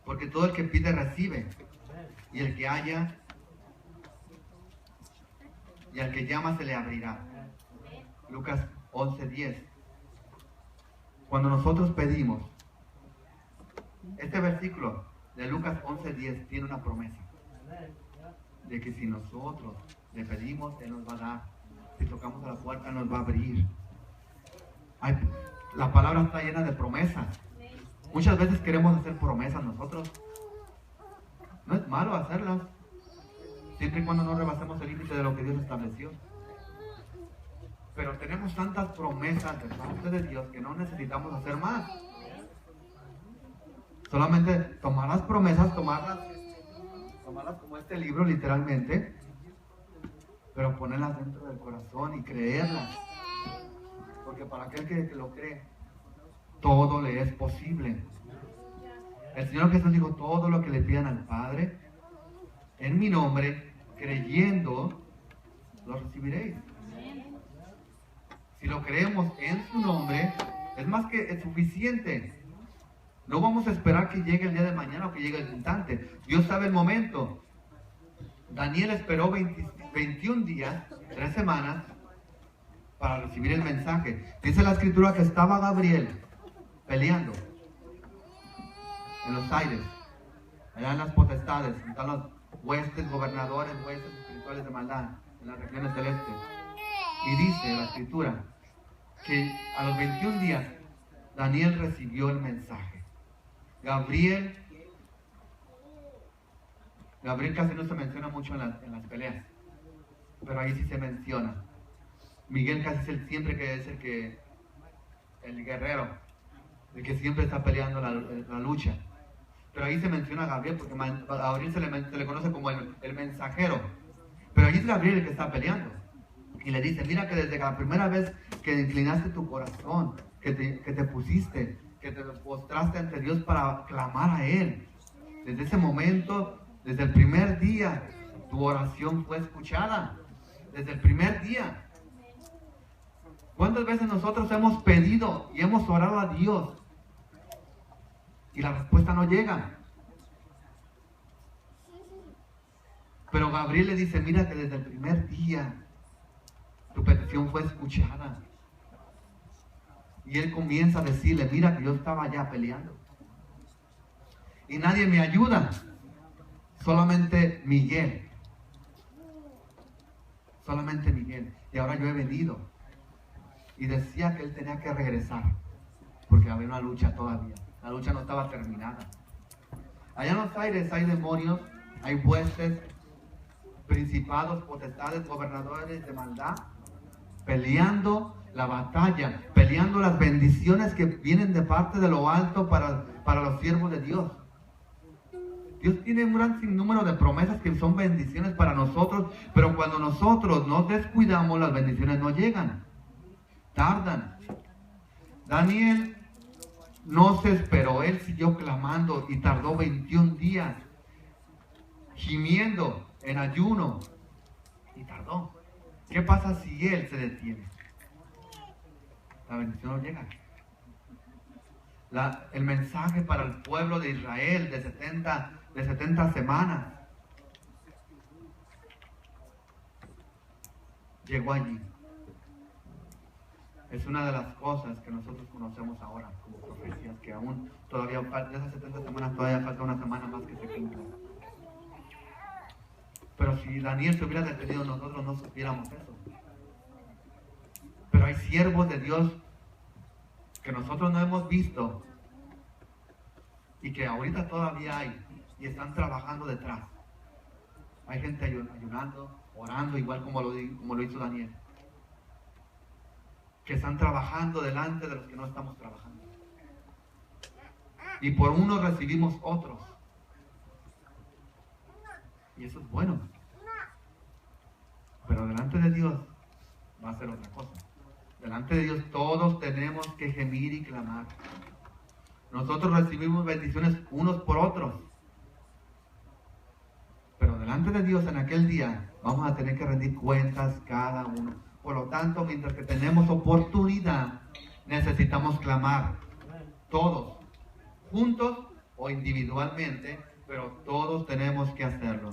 Porque todo el que pide recibe. Y el que halla y al que llama se le abrirá. Lucas 11:10. Cuando nosotros pedimos, este versículo de Lucas 11:10 tiene una promesa. De que si nosotros le pedimos, Él nos va a dar. Si tocamos a la puerta, nos va a abrir. La palabra está llena de promesas. Muchas veces queremos hacer promesas nosotros. No es malo hacerlas, siempre y cuando no rebasemos el límite de lo que Dios estableció. Pero tenemos tantas promesas de parte de Dios que no necesitamos hacer más. Solamente tomar las promesas, tomarlas como este libro literalmente, pero ponerlas dentro del corazón y creerlas. Porque para aquel que lo cree, todo le es posible. El Señor Jesús dijo, todo lo que le pidan al Padre, en mi nombre, creyendo, lo recibiréis. Si lo creemos en su nombre, es más que suficiente. No vamos a esperar que llegue el día de mañana o que llegue el instante. Dios sabe el momento. Daniel esperó 21 días, 3 semanas, para recibir el mensaje. Dice la escritura que estaba Gabriel peleando en los aires, allá en las potestades, están los huestes, gobernadores, huestes espirituales de maldad en las regiones celestes. Y dice la escritura que a los 21 días Daniel recibió el mensaje. Gabriel casi no se menciona mucho en las peleas, pero ahí sí se menciona. Miguel casi es siempre que es el guerrero, el que siempre está peleando la lucha. Pero ahí se menciona a Gabriel, porque a Gabriel se le conoce como el mensajero. Pero ahí es Gabriel el que está peleando. Y le dice, mira que desde la primera vez que inclinaste tu corazón, que te pusiste, que te postraste ante Dios para clamar a Él, desde ese momento, desde el primer día, tu oración fue escuchada. Desde el primer día. ¿Cuántas veces nosotros hemos pedido y hemos orado a Dios y la respuesta no llega? Pero Gabriel le dice, mira que desde el primer día tu petición fue escuchada. Y él comienza a decirle, mira que yo estaba allá peleando y nadie me ayuda, solamente Miguel. Solamente Miguel. Y ahora yo he venido. Y decía que él tenía que regresar, porque había una lucha todavía. La lucha no estaba terminada. Allá en los aires hay demonios, hay huestes, principados, potestades, gobernadores de maldad, peleando la batalla, peleando las bendiciones que vienen de parte de lo alto para los siervos de Dios. Dios tiene un gran sinnúmero de promesas que son bendiciones para nosotros, pero cuando nosotros nos descuidamos, las bendiciones no llegan. Tardan. Daniel no se esperó, él siguió clamando y tardó 21 días, gimiendo en ayuno, y tardó. ¿Qué pasa si él se detiene? La bendición no llega. El mensaje para el pueblo de Israel de 70 semanas llegó allí. Es una de las cosas que nosotros conocemos ahora como profecías, que aún todavía de esas 70 semanas todavía falta una semana más que se cumpla. Pero si Daniel se hubiera detenido, nosotros no supiéramos eso. Pero hay siervos de Dios que nosotros no hemos visto y que ahorita todavía hay y están trabajando detrás. Hay gente ayunando, orando, igual como lo hizo Daniel, que están trabajando delante de los que no estamos trabajando. Y por unos recibimos otros. Y eso es bueno. Pero delante de Dios va a ser otra cosa. Delante de Dios todos tenemos que gemir y clamar. Nosotros recibimos bendiciones unos por otros. Pero delante de Dios en aquel día vamos a tener que rendir cuentas cada uno. Por lo tanto, mientras que tenemos oportunidad, necesitamos clamar. Todos, juntos o individualmente, pero todos tenemos que hacerlo.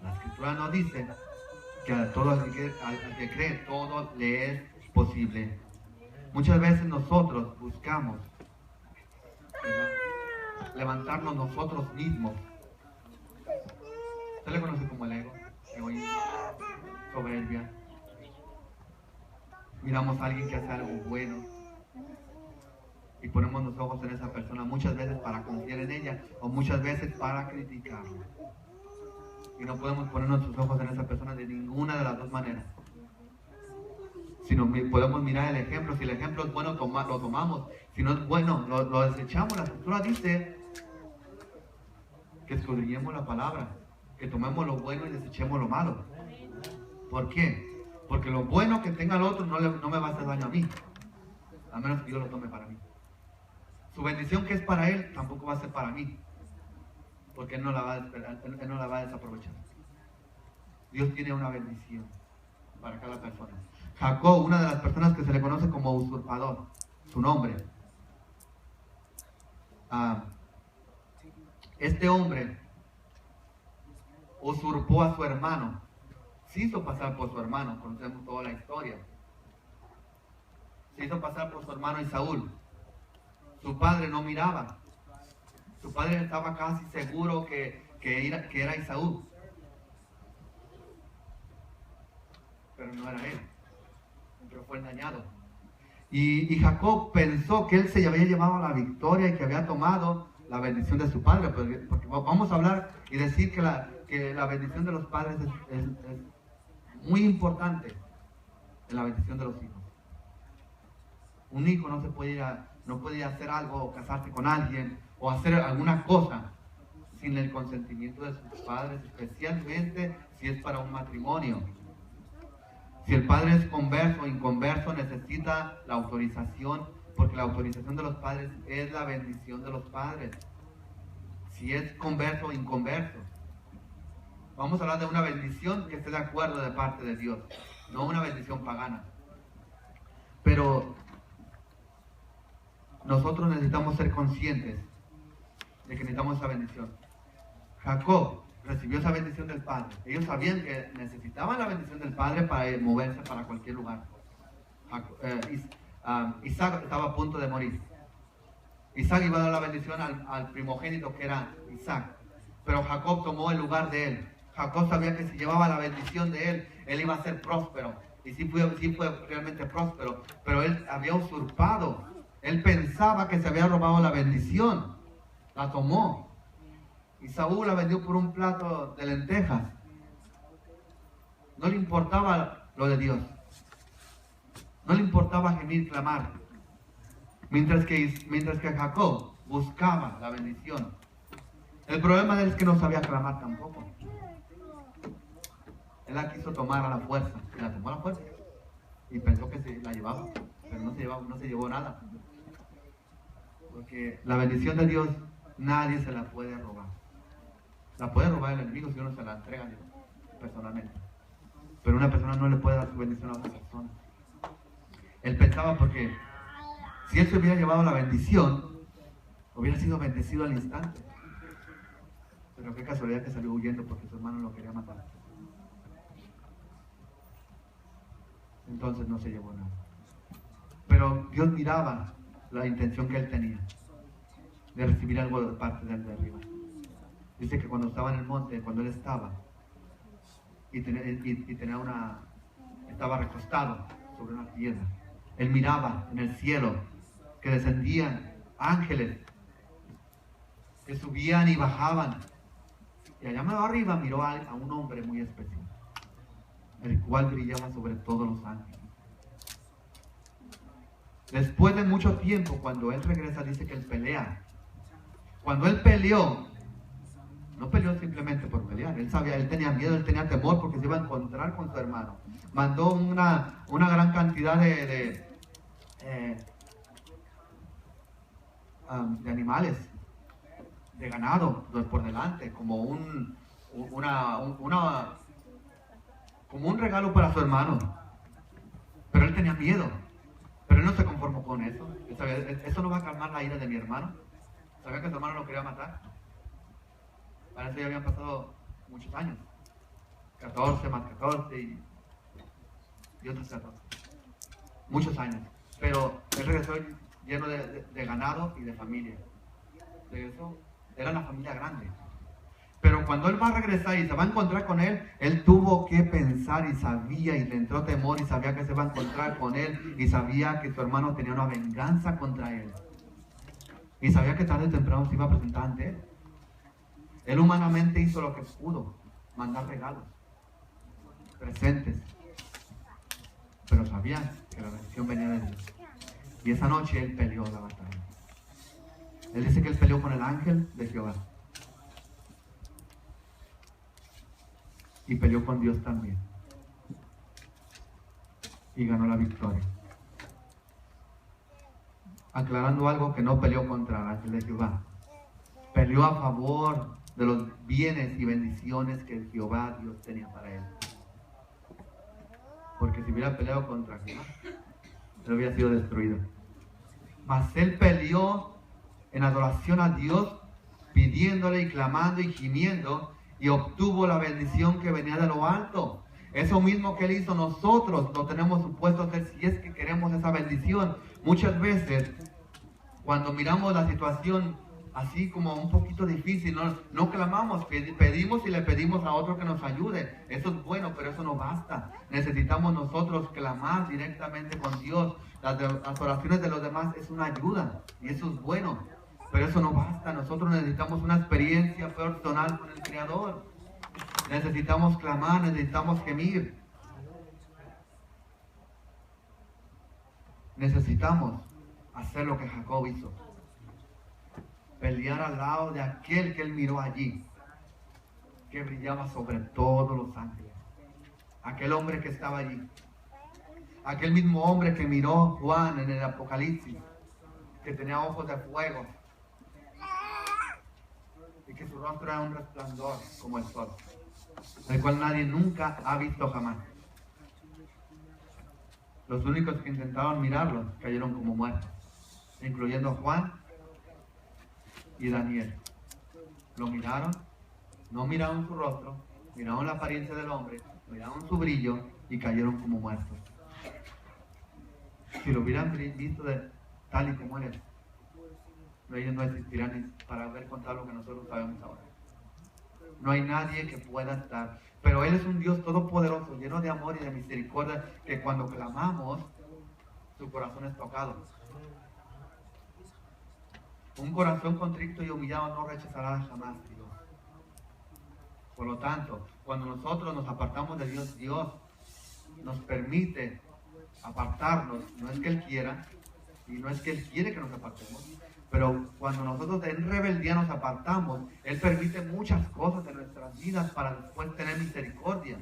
La Escritura nos dice que a todo al que cree, todo le es posible. Muchas veces nosotros buscamos, ¿verdad?, levantarnos nosotros mismos. ¿Usted le conoce como el ego? Egoísmo, soberbia. Miramos a alguien que hace algo bueno y ponemos los ojos en esa persona, muchas veces para confiar en ella o muchas veces para criticarla. Y no podemos poner nuestros ojos en esa persona de ninguna de las dos maneras. Sino podemos mirar el ejemplo. Si el ejemplo es bueno, lo tomamos. Si no es bueno, lo desechamos. La Escritura dice que escudriñemos la palabra, que tomemos lo bueno y desechemos lo malo. ¿Por qué? Porque lo bueno que tenga el otro no me va a hacer daño a mí, a menos que yo lo tome para mí. Su bendición que es para él tampoco va a ser para mí, porque él no la va a desaprovechar. Dios tiene una bendición para cada persona. Jacob, una de las personas que se le conoce como usurpador, su nombre. Este hombre usurpó a su hermano, se hizo pasar por su hermano, conocemos toda la historia. Se hizo pasar por su hermano Esaú. Su padre no miraba. Su padre estaba casi seguro que era Esaú, pero no era él, pero fue engañado. Y Jacob pensó que él se había llevado la victoria y que había tomado la bendición de su padre, porque vamos a hablar y decir que la bendición de los padres es muy importante en la bendición de los hijos. Un hijo no puede hacer algo o casarse con alguien o hacer alguna cosa sin el consentimiento de sus padres, especialmente si es para un matrimonio. Si el padre es converso o inconverso, necesita la autorización, porque la autorización de los padres es la bendición de los padres. Si es converso o inconverso. Vamos a hablar de una bendición que esté de acuerdo de parte de Dios, no una bendición pagana. Pero nosotros necesitamos ser conscientes de que necesitamos esa bendición. Jacob recibió esa bendición del Padre. Ellos sabían que necesitaban la bendición del Padre para moverse para cualquier lugar. Isaac estaba a punto de morir. Isaac iba a dar la bendición al primogénito que era Isaac, pero Jacob tomó el lugar de él. Jacob sabía que si llevaba la bendición de él iba a ser próspero. Y sí fue realmente próspero, pero él había usurpado. Él pensaba que se había robado la bendición. La tomó. Y Saúl la vendió por un plato de lentejas. No le importaba lo de Dios. No le importaba gemir, clamar. Mientras que Jacob buscaba la bendición. El problema de él es que no sabía clamar tampoco. Él la quiso tomar a la fuerza. Y la tomó a la fuerza. Y pensó que se la llevaba. Pero no se llevó nada. Porque la bendición de Dios nadie se la puede robar. La puede robar el enemigo si uno se la entrega a Dios personalmente. Pero una persona no le puede dar su bendición a otra persona. Él pensaba porque si él se hubiera llevado la bendición, hubiera sido bendecido al instante. Pero qué casualidad que salió huyendo porque su hermano lo quería matar. Entonces no se llevó nada. Pero Dios miraba la intención que él tenía de recibir algo de parte de él de arriba. Dice que cuando estaba en el monte, cuando él estaba y estaba recostado sobre una piedra, él miraba en el cielo que descendían ángeles que subían y bajaban, y allá más arriba miró a un hombre muy especial, el cual brillaba sobre todos los ángeles. Después de mucho tiempo, cuando él regresa, dice que él pelea. Cuando él peleó, no peleó simplemente por pelear. Él sabía, él tenía miedo, él tenía temor porque se iba a encontrar con su hermano. Mandó una gran cantidad de animales, de ganado por delante, como un regalo para su hermano. Pero él tenía miedo. Pero él no se conformó con eso. Él sabía, eso no va a calmar la ira de mi hermano. Sabía que su hermano lo quería matar. Para eso ya habían pasado muchos años. 14 más 14 y otros 14. Muchos años. Pero él regresó lleno de ganado y de familia. Regresó, era una familia grande. Pero cuando él va a regresar y se va a encontrar con él, él tuvo que pensar y sabía, y le entró temor y sabía que se va a encontrar con él, y sabía que su hermano tenía una venganza contra él. Y sabía que tarde o temprano se iba a presentar ante él. Él humanamente hizo lo que pudo, mandar regalos, presentes. Pero sabía que la bendición venía de Dios. Y esa noche él peleó la batalla. Él dice que él peleó con el ángel de Jehová. Y peleó con Dios también. Y ganó la victoria. Aclarando algo, que no peleó contra el ángel de Jehová. Peleó a favor de los bienes y bendiciones que Jehová Dios tenía para él. Porque si hubiera peleado contra Jehová, él hubiera sido destruido. Mas él peleó en adoración a Dios, pidiéndole y clamando y gimiendo, y obtuvo la bendición que venía de lo alto. Eso mismo que él hizo, nosotros lo tenemos supuesto a hacer si es que queremos esa bendición. Muchas veces, cuando miramos la situación así como un poquito difícil, no clamamos, pedimos y le pedimos a otro que nos ayude. Eso es bueno, pero eso no basta. Necesitamos nosotros clamar directamente con Dios. Las oraciones de los demás es una ayuda y eso es bueno, pero eso no basta. Nosotros necesitamos una experiencia personal con el Creador. Necesitamos clamar, necesitamos gemir. Necesitamos hacer lo que Jacob hizo. Pelear al lado de aquel que él miró allí, que brillaba sobre todos los ángeles. Aquel hombre que estaba allí. Aquel mismo hombre que miró Juan en el Apocalipsis, que tenía ojos de fuego y que su rostro era un resplandor como el sol, el cual nadie nunca ha visto jamás. Los únicos que intentaron mirarlo cayeron como muertos, incluyendo Juan y Daniel. Lo miraron, no miraron su rostro, miraron la apariencia del hombre, miraron su brillo y cayeron como muertos. Si lo hubieran visto tal y como él es, ellos no existirán ni para ver contar lo que nosotros sabemos ahora. No hay nadie que pueda estar. Pero Él es un Dios todopoderoso, lleno de amor y de misericordia, que cuando clamamos, su corazón es tocado. Un corazón contrito y humillado no rechazará jamás Dios. Por lo tanto, cuando nosotros nos apartamos de Dios, Dios nos permite apartarnos. No es que Él quiera, y no es que Él quiere que nos apartemos, pero cuando nosotros en rebeldía nos apartamos, Él permite muchas cosas en nuestras vidas para después tener misericordia,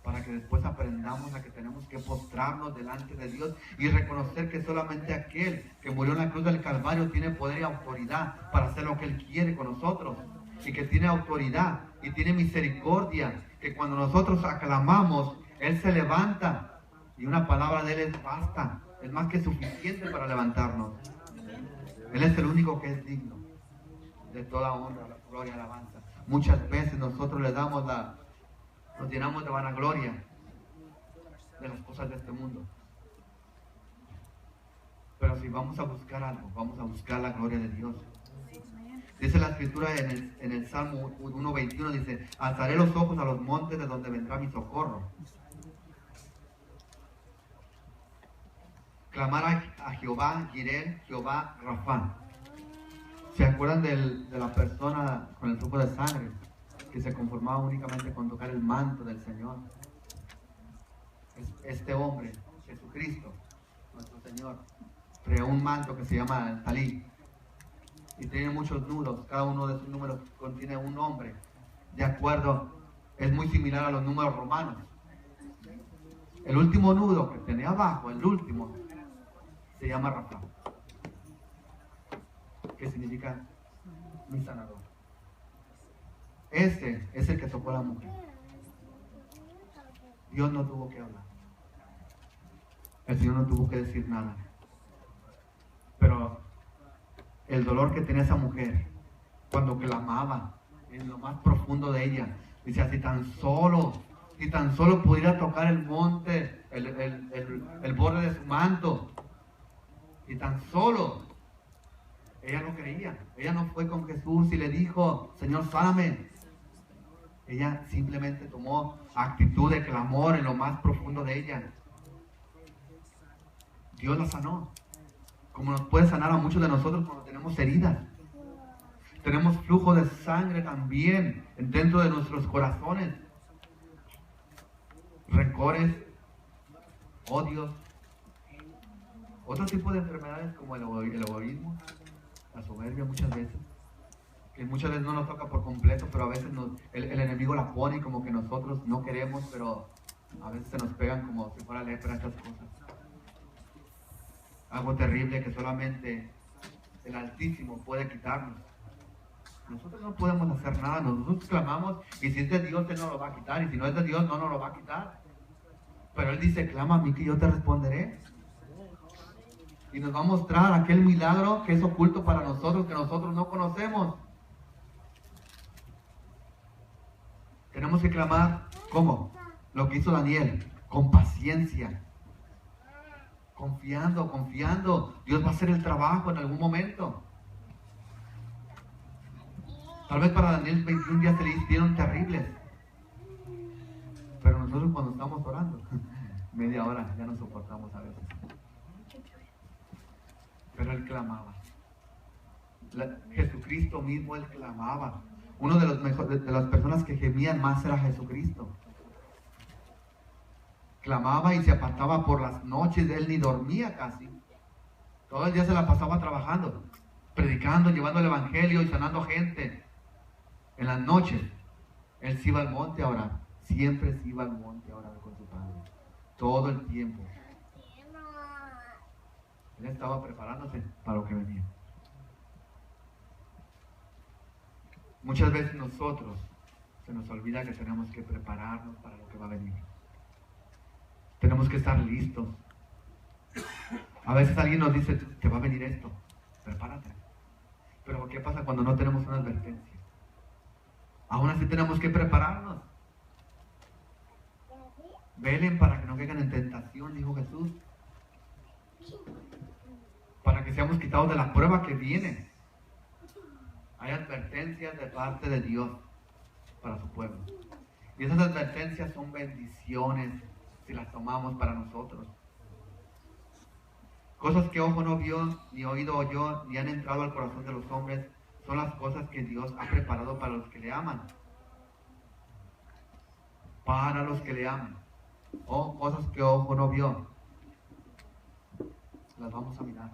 para que después aprendamos a que tenemos que postrarnos delante de Dios y reconocer que solamente aquel que murió en la cruz del Calvario tiene poder y autoridad para hacer lo que Él quiere con nosotros, y que tiene autoridad y tiene misericordia, que cuando nosotros aclamamos, Él se levanta y una palabra de Él es basta, es más que suficiente para levantarnos. Él es el único que es digno de toda honra, gloria y alabanza. Muchas veces nosotros nos llenamos de vanagloria de las cosas de este mundo. Pero si vamos a buscar algo, vamos a buscar la gloria de Dios. Dice la escritura en el Salmo 1:21, dice, alzaré los ojos a los montes de donde vendrá mi socorro. Clamar a Jehová, Jireh, Jehová, Rafá. ¿Se acuerdan de la persona con el flujo de sangre que se conformaba únicamente con tocar el manto del Señor? Este hombre, Jesucristo, nuestro Señor, creó un manto que se llama el talí y tiene muchos nudos. Cada uno de esos números contiene un nombre. De acuerdo, es muy similar a los números romanos. El último nudo que tenía abajo, el último, se llama Rafa, que significa mi sanador. Ese es el que tocó a la mujer. Dios no tuvo que hablar. El Señor no tuvo que decir nada. Pero el dolor que tenía esa mujer cuando clamaba en lo más profundo de ella, dice, si tan solo pudiera tocar el monte, el borde de su manto, y tan solo, ella no creía. Ella no fue con Jesús y le dijo, Señor, sáname. Ella simplemente tomó actitud de clamor en lo más profundo de ella. Dios la sanó, como nos puede sanar a muchos de nosotros cuando tenemos heridas. Tenemos flujo de sangre también dentro de nuestros corazones. Rencores, odios, otro tipo de enfermedades como el egoísmo, la soberbia muchas veces, que muchas veces no nos toca por completo, pero a veces el enemigo la pone como que nosotros no queremos, pero a veces se nos pegan como si fuera lepra estas cosas. Algo terrible que solamente el Altísimo puede quitarnos. Nosotros no podemos hacer nada, nosotros clamamos y si es de Dios Él no lo va a quitar y si no es de Dios no nos lo va a quitar. Pero Él dice, clama a mí que yo te responderé. Y nos va a mostrar aquel milagro que es oculto para nosotros, que nosotros no conocemos. Tenemos que clamar, ¿cómo? Lo que hizo Daniel, con paciencia. Confiando. Dios va a hacer el trabajo en algún momento. Tal vez para Daniel 21 días se le hicieron terribles. Pero nosotros cuando estamos orando, media hora ya no soportamos a veces. Pero él clamaba. Jesucristo mismo, él clamaba. Uno de los mejores, de las personas que gemían más era Jesucristo. Clamaba y se apartaba por las noches, él ni dormía casi. Todo el día se la pasaba trabajando, predicando, llevando el evangelio y sanando gente. En las noches, él se iba al monte a orar. Siempre se iba al monte a orar con su padre. Todo el tiempo. Él estaba preparándose para lo que venía. Muchas veces nosotros se nos olvida que tenemos que prepararnos para lo que va a venir. Tenemos que estar listos. A veces alguien nos dice, te va a venir esto, prepárate. Pero ¿qué pasa cuando no tenemos una advertencia? Aún así tenemos que prepararnos. Velen para que no caigan en tentación, dijo Jesús. Para que seamos quitados de la prueba que viene. Hay advertencias de parte de Dios para su pueblo. Y esas advertencias son bendiciones si las tomamos para nosotros. Cosas que ojo no vio, ni oído oyó, ni han entrado al corazón de los hombres, son las cosas que Dios ha preparado para los que le aman. Para los que le aman. O cosas que ojo no vio, las vamos a mirar.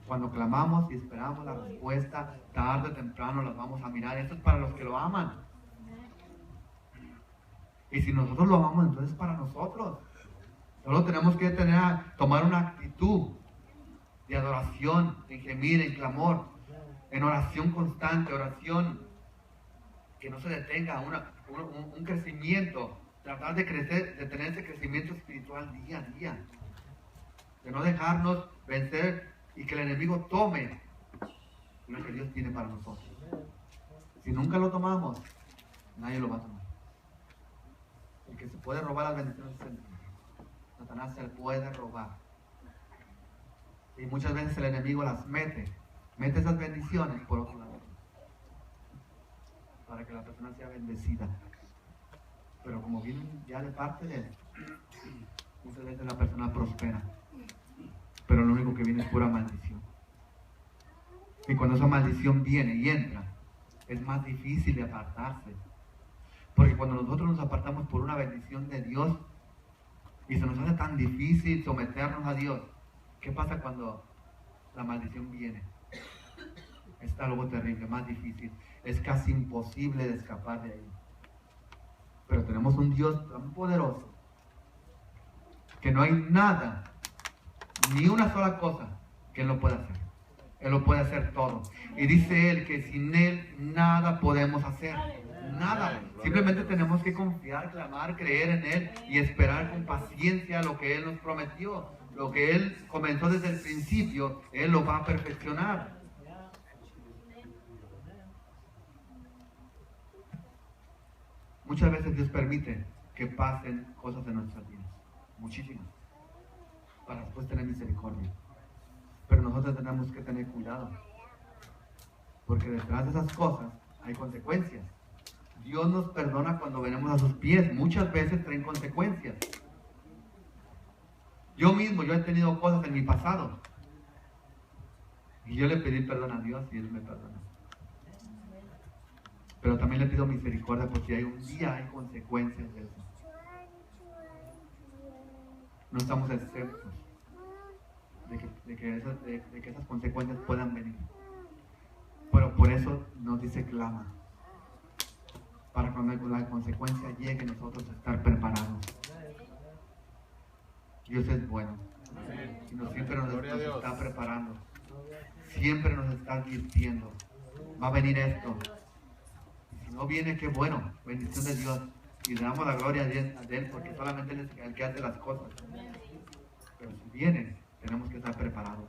Cuando clamamos y esperamos la respuesta, tarde o temprano las vamos a mirar. Esto es para los que lo aman. Y si nosotros lo amamos, entonces es para nosotros. Solo tenemos que tomar una actitud de adoración, en gemir, en clamor, en oración constante, oración que no se detenga, un crecimiento, tratar de crecer, de tener ese crecimiento espiritual día a día, de no dejarnos vencer y que el enemigo tome lo que Dios tiene para nosotros. Si nunca lo tomamos, nadie lo va a tomar. El que se puede robar las bendiciones es el enemigo. No Satanás se puede robar. Y muchas veces el enemigo las mete esas bendiciones por otro lado, para que la persona sea bendecida. Pero como vienen ya de parte de él, muchas veces la persona prospera, pero lo único que viene es pura maldición. Y cuando esa maldición viene y entra, es más difícil de apartarse. Porque cuando nosotros nos apartamos por una bendición de Dios y se nos hace tan difícil someternos a Dios, ¿qué pasa cuando la maldición viene? Es algo terrible, más difícil. Es casi imposible de escapar de ahí. Pero tenemos un Dios tan poderoso que no hay nada, ni una sola cosa que Él no pueda hacer. Él lo puede hacer todo. Y dice Él que sin Él nada podemos hacer. Nada. Simplemente tenemos que confiar, clamar, creer en Él y esperar con paciencia lo que Él nos prometió. Lo que Él comenzó desde el principio, Él lo va a perfeccionar. Muchas veces Dios permite que pasen cosas en nuestras vidas. Muchísimas. Para después tener misericordia. Pero nosotros tenemos que tener cuidado. Porque detrás de esas cosas hay consecuencias. Dios nos perdona cuando venimos a sus pies. Muchas veces traen consecuencias. Yo he tenido cosas en mi pasado. Y yo le pedí perdón a Dios y Él me perdonó. Pero también le pido misericordia porque un día hay consecuencias de eso. No estamos exentos de que esas consecuencias puedan venir. Pero por eso nos dice clama. Para cuando la consecuencia llegue nosotros estar preparados. Dios es bueno. Y siempre nos está preparando. Siempre nos está advirtiendo. Va a venir esto. Si no viene, qué bueno, bendición de Dios. Y le damos la gloria a Él porque solamente Él es el que hace las cosas. Pero si viene, tenemos que estar preparados.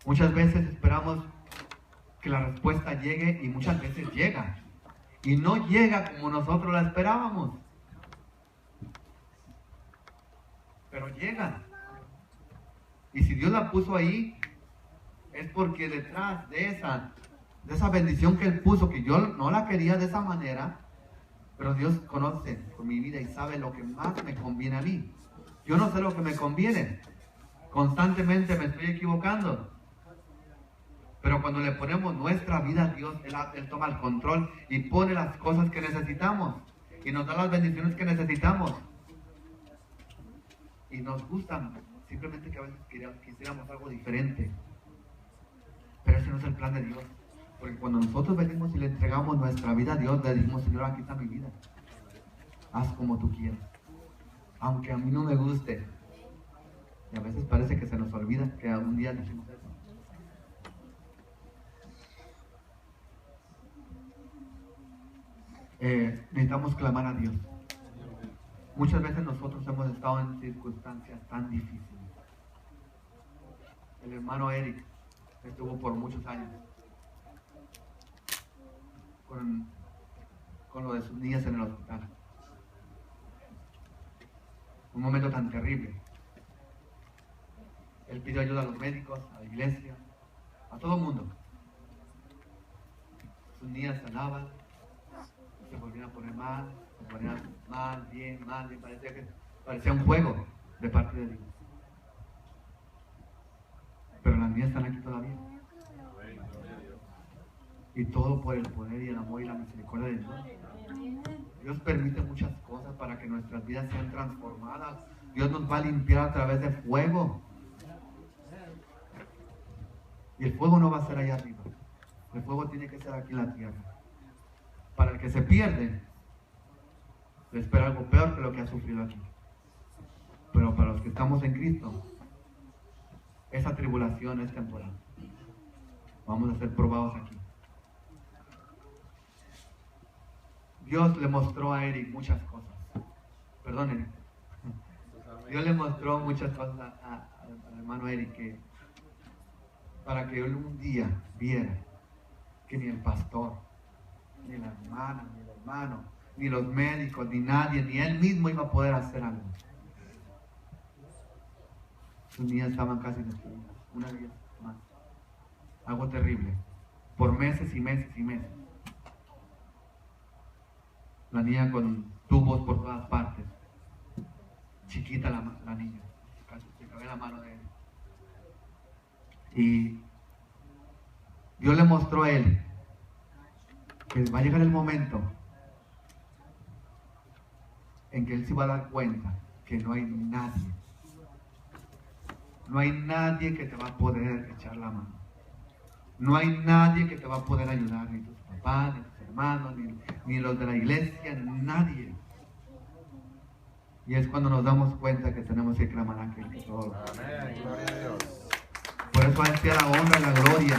Muchas veces esperamos que la respuesta llegue y muchas veces llega. Y no llega como nosotros la esperábamos. Pero llega. Y si Dios la puso ahí, es porque detrás de esa bendición que Él puso, que yo no la quería de esa manera, pero Dios conoce por mi vida y sabe lo que más me conviene a mí. Yo no sé lo que me conviene. Constantemente me estoy equivocando. Pero cuando le ponemos nuestra vida a Dios, Él toma el control y pone las cosas que necesitamos. Y nos da las bendiciones que necesitamos. Y nos gustan. Simplemente que a veces quisiéramos algo diferente. Pero ese no es el plan de Dios. Porque cuando nosotros venimos y le entregamos nuestra vida a Dios, le decimos, Señor, aquí está mi vida. Haz como tú quieras. Aunque a mí no me guste. Y a veces parece que se nos olvida que algún día decimos eso. Necesitamos clamar a Dios. Muchas veces nosotros hemos estado en circunstancias tan difíciles. El hermano Eric estuvo por muchos años con lo de sus niñas en el hospital. Un momento tan terrible. Él pidió ayuda a los médicos, a la iglesia, a todo el mundo. Sus niñas sanaban, se volvían a poner mal, se ponían mal, bien, parecía un juego de parte de Dios. Pero las niñas están aquí todavía. Y todo por el poder y el amor y la misericordia de Dios. Dios permite muchas cosas para que nuestras vidas sean transformadas. Dios nos va a limpiar a través de fuego. Y el fuego no va a ser allá arriba. El fuego tiene que ser aquí en la tierra. Para el que se pierde, le espera algo peor que lo que ha sufrido aquí. Pero para los que estamos en Cristo, esa tribulación es temporal. Vamos a ser probados aquí. Dios le mostró a Eric muchas cosas. Perdón, Eric. Dios le mostró muchas cosas al hermano Eric para que él un día viera que ni el pastor, ni la hermana, ni el hermano, ni los médicos, ni nadie, ni él mismo iba a poder hacer algo. Sus niñas estaban casi destruidas, una de ellas más. Algo terrible, por meses y meses y meses. La niña con tubos por todas partes, chiquita la niña, casi se cabía la mano de él. Y Dios le mostró a él que va a llegar el momento en que él se va a dar cuenta que no hay nadie. No hay nadie que te va a poder echar la mano. No hay nadie que te va a poder ayudar, ni tus papás, ni tus hermanos, ni los de la iglesia, nadie. Y es cuando nos damos cuenta que tenemos que clamar a aquel que todo lo hace. Amén. Gloria a Dios. Por eso a Él sea la honra y la gloria,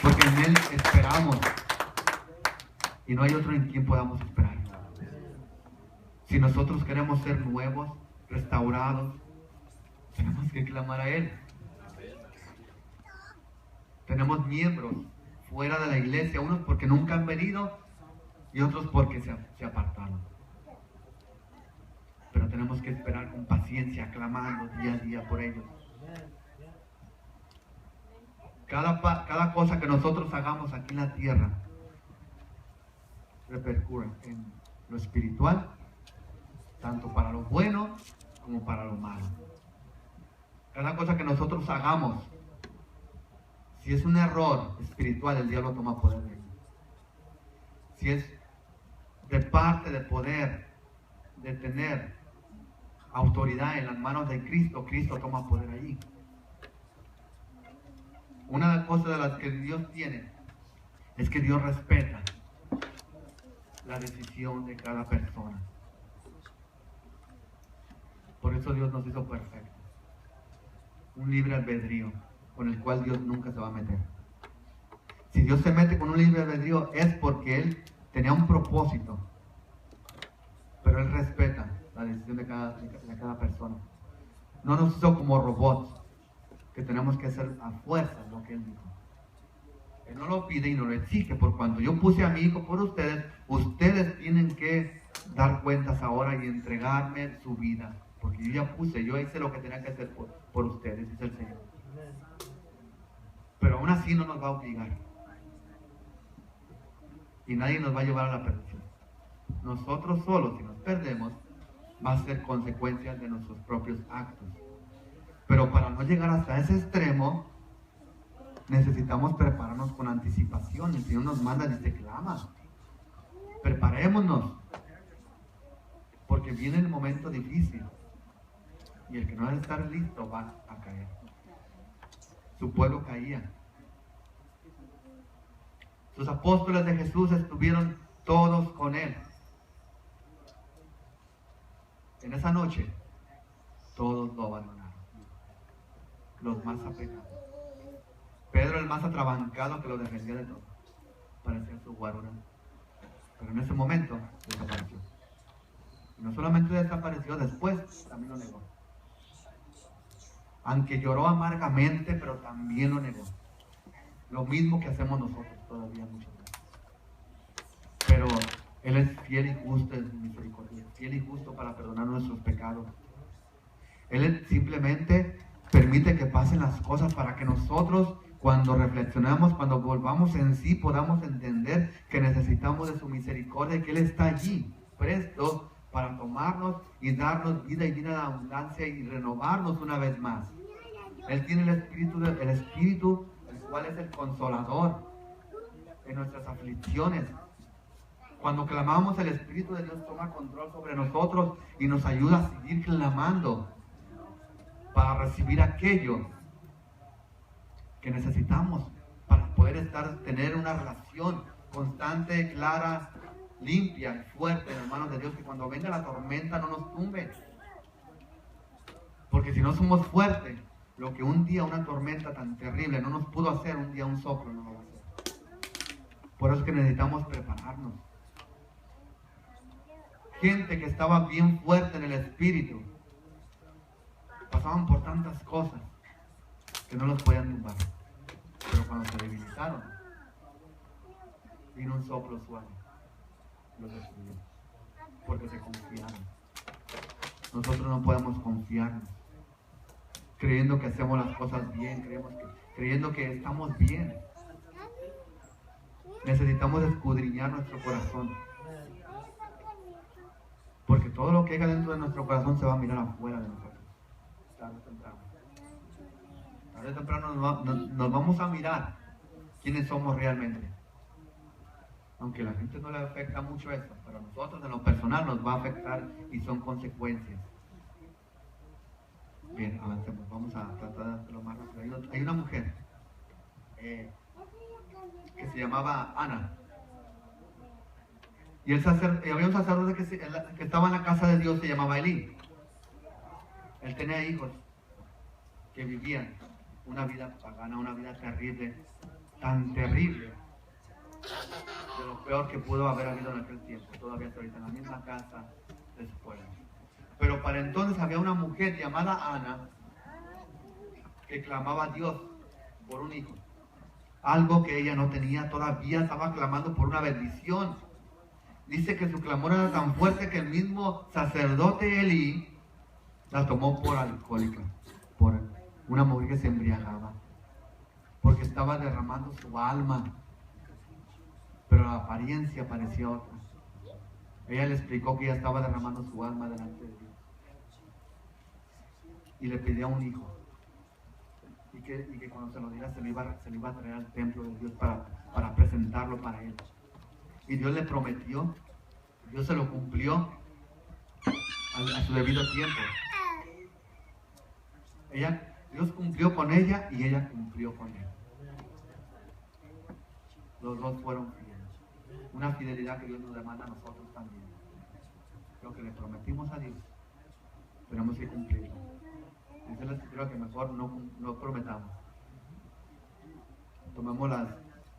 porque en Él esperamos. Y no hay otro en quien podamos esperar. Si nosotros queremos ser nuevos, restaurados, tenemos que clamar a Él. Tenemos miembros fuera de la iglesia, unos porque nunca han venido y otros porque se apartaron. Pero tenemos que esperar con paciencia, clamando día a día por ellos. Cada cosa que nosotros hagamos aquí en la tierra repercute en lo espiritual, tanto para lo bueno como para lo malo. Cada cosa que nosotros hagamos, si es un error espiritual, el diablo toma poder de ello. Si es de parte de poder, de tener autoridad en las manos de Cristo, Cristo toma poder allí. Una de las cosas de las que Dios tiene es que Dios respeta la decisión de cada persona. Por eso Dios nos hizo perfectos. Un libre albedrío con el cual Dios nunca se va a meter. Si Dios se mete con un libre albedrío es porque Él tenía un propósito, pero Él respeta la decisión de cada persona. No nos hizo como robots que tenemos que hacer a fuerza lo que Él dijo. Él no lo pide y no lo exige, por cuando yo puse a mi hijo por ustedes, ustedes tienen que dar cuentas ahora y entregarme su vida, porque yo ya yo hice lo que tenía que hacer por ustedes, dice el Señor. Pero aún así no nos va a obligar. Y nadie nos va a llevar a la perdición. Nosotros solos, si nos perdemos, va a ser consecuencia de nuestros propios actos. Pero para no llegar hasta ese extremo, necesitamos prepararnos con anticipación. El Señor nos manda y dice, clama. Preparémonos. Porque viene el momento difícil. Y el que no debe estar listo va a caer. Su pueblo caía. Sus apóstoles de Jesús estuvieron todos con Él. En esa noche, todos lo abandonaron. Los más apegados. Pedro, el más atrabancado, que lo defendía de todo. Parecía su guarura. Pero en ese momento desapareció. Y no solamente desapareció, después también lo negó. Aunque lloró amargamente, pero también lo negó. Lo mismo que hacemos nosotros todavía muchas veces. Pero Él es fiel y justo en su misericordia, fiel y justo para perdonar nuestros pecados. Él simplemente permite que pasen las cosas para que nosotros, cuando reflexionamos, cuando volvamos en sí, podamos entender que necesitamos de su misericordia y que Él está allí, presto para tomarnos y darnos vida y vida de abundancia y renovarnos una vez más. Él tiene el Espíritu, el cual es el consolador en nuestras aflicciones. Cuando clamamos, el Espíritu de Dios toma control sobre nosotros y nos ayuda a seguir clamando para recibir aquello que necesitamos para poder tener una relación constante, clara, limpia y fuerte en las manos de Dios, que cuando venga la tormenta no nos tumbe. Porque si no somos fuertes, lo que un día una tormenta tan terrible no nos pudo hacer, un día un soplo no lo va a hacer. Por eso es que necesitamos prepararnos. Gente que estaba bien fuerte en el espíritu, pasaban por tantas cosas que no los podían tumbar. Pero cuando se debilitaron, vino un soplo suave, los destruyó. porque se confiaron. Nosotros no podemos confiarnos, creyendo que hacemos las cosas bien, creyendo que estamos bien. Necesitamos escudriñar nuestro corazón, porque todo lo que hay dentro de nuestro corazón se va a mirar afuera de nosotros. Tarde o temprano nos vamos a mirar quiénes somos realmente. Aunque a la gente no le afecta mucho eso, pero a nosotros en lo personal nos va a afectar y son consecuencias. Bien, avancemos, vamos a tratar de hacerlo más rápido. Hay una mujer que se llamaba Ana. Y había un sacerdote que estaba en la casa de Dios, se llamaba Elí. Él tenía hijos que vivían una vida pagana, una vida terrible, tan terrible, de lo peor que pudo haber habido en aquel tiempo. Todavía está ahorita en la misma casa de su pueblo. Pero para entonces había una mujer llamada Ana que clamaba a Dios por un hijo. Algo que ella no tenía todavía, estaba clamando por una bendición. Dice que su clamor era tan fuerte que el mismo sacerdote Elí la tomó por alcohólica, por una mujer que se embriagaba, porque estaba derramando su alma, pero la apariencia parecía otra. Ella le explicó que ella estaba derramando su alma delante de Dios y le pedía un hijo, y que cuando se lo diera se lo iba a traer al templo de Dios para presentarlo para él. Y Dios le prometió, Dios se lo cumplió a su debido tiempo. Dios cumplió con ella y ella cumplió con él. Los dos fueron fieles. Una fidelidad que Dios nos demanda a nosotros también. Lo que le prometimos a Dios, tenemos que cumplirlo. Dice la Escritura que mejor no prometamos. Tomemos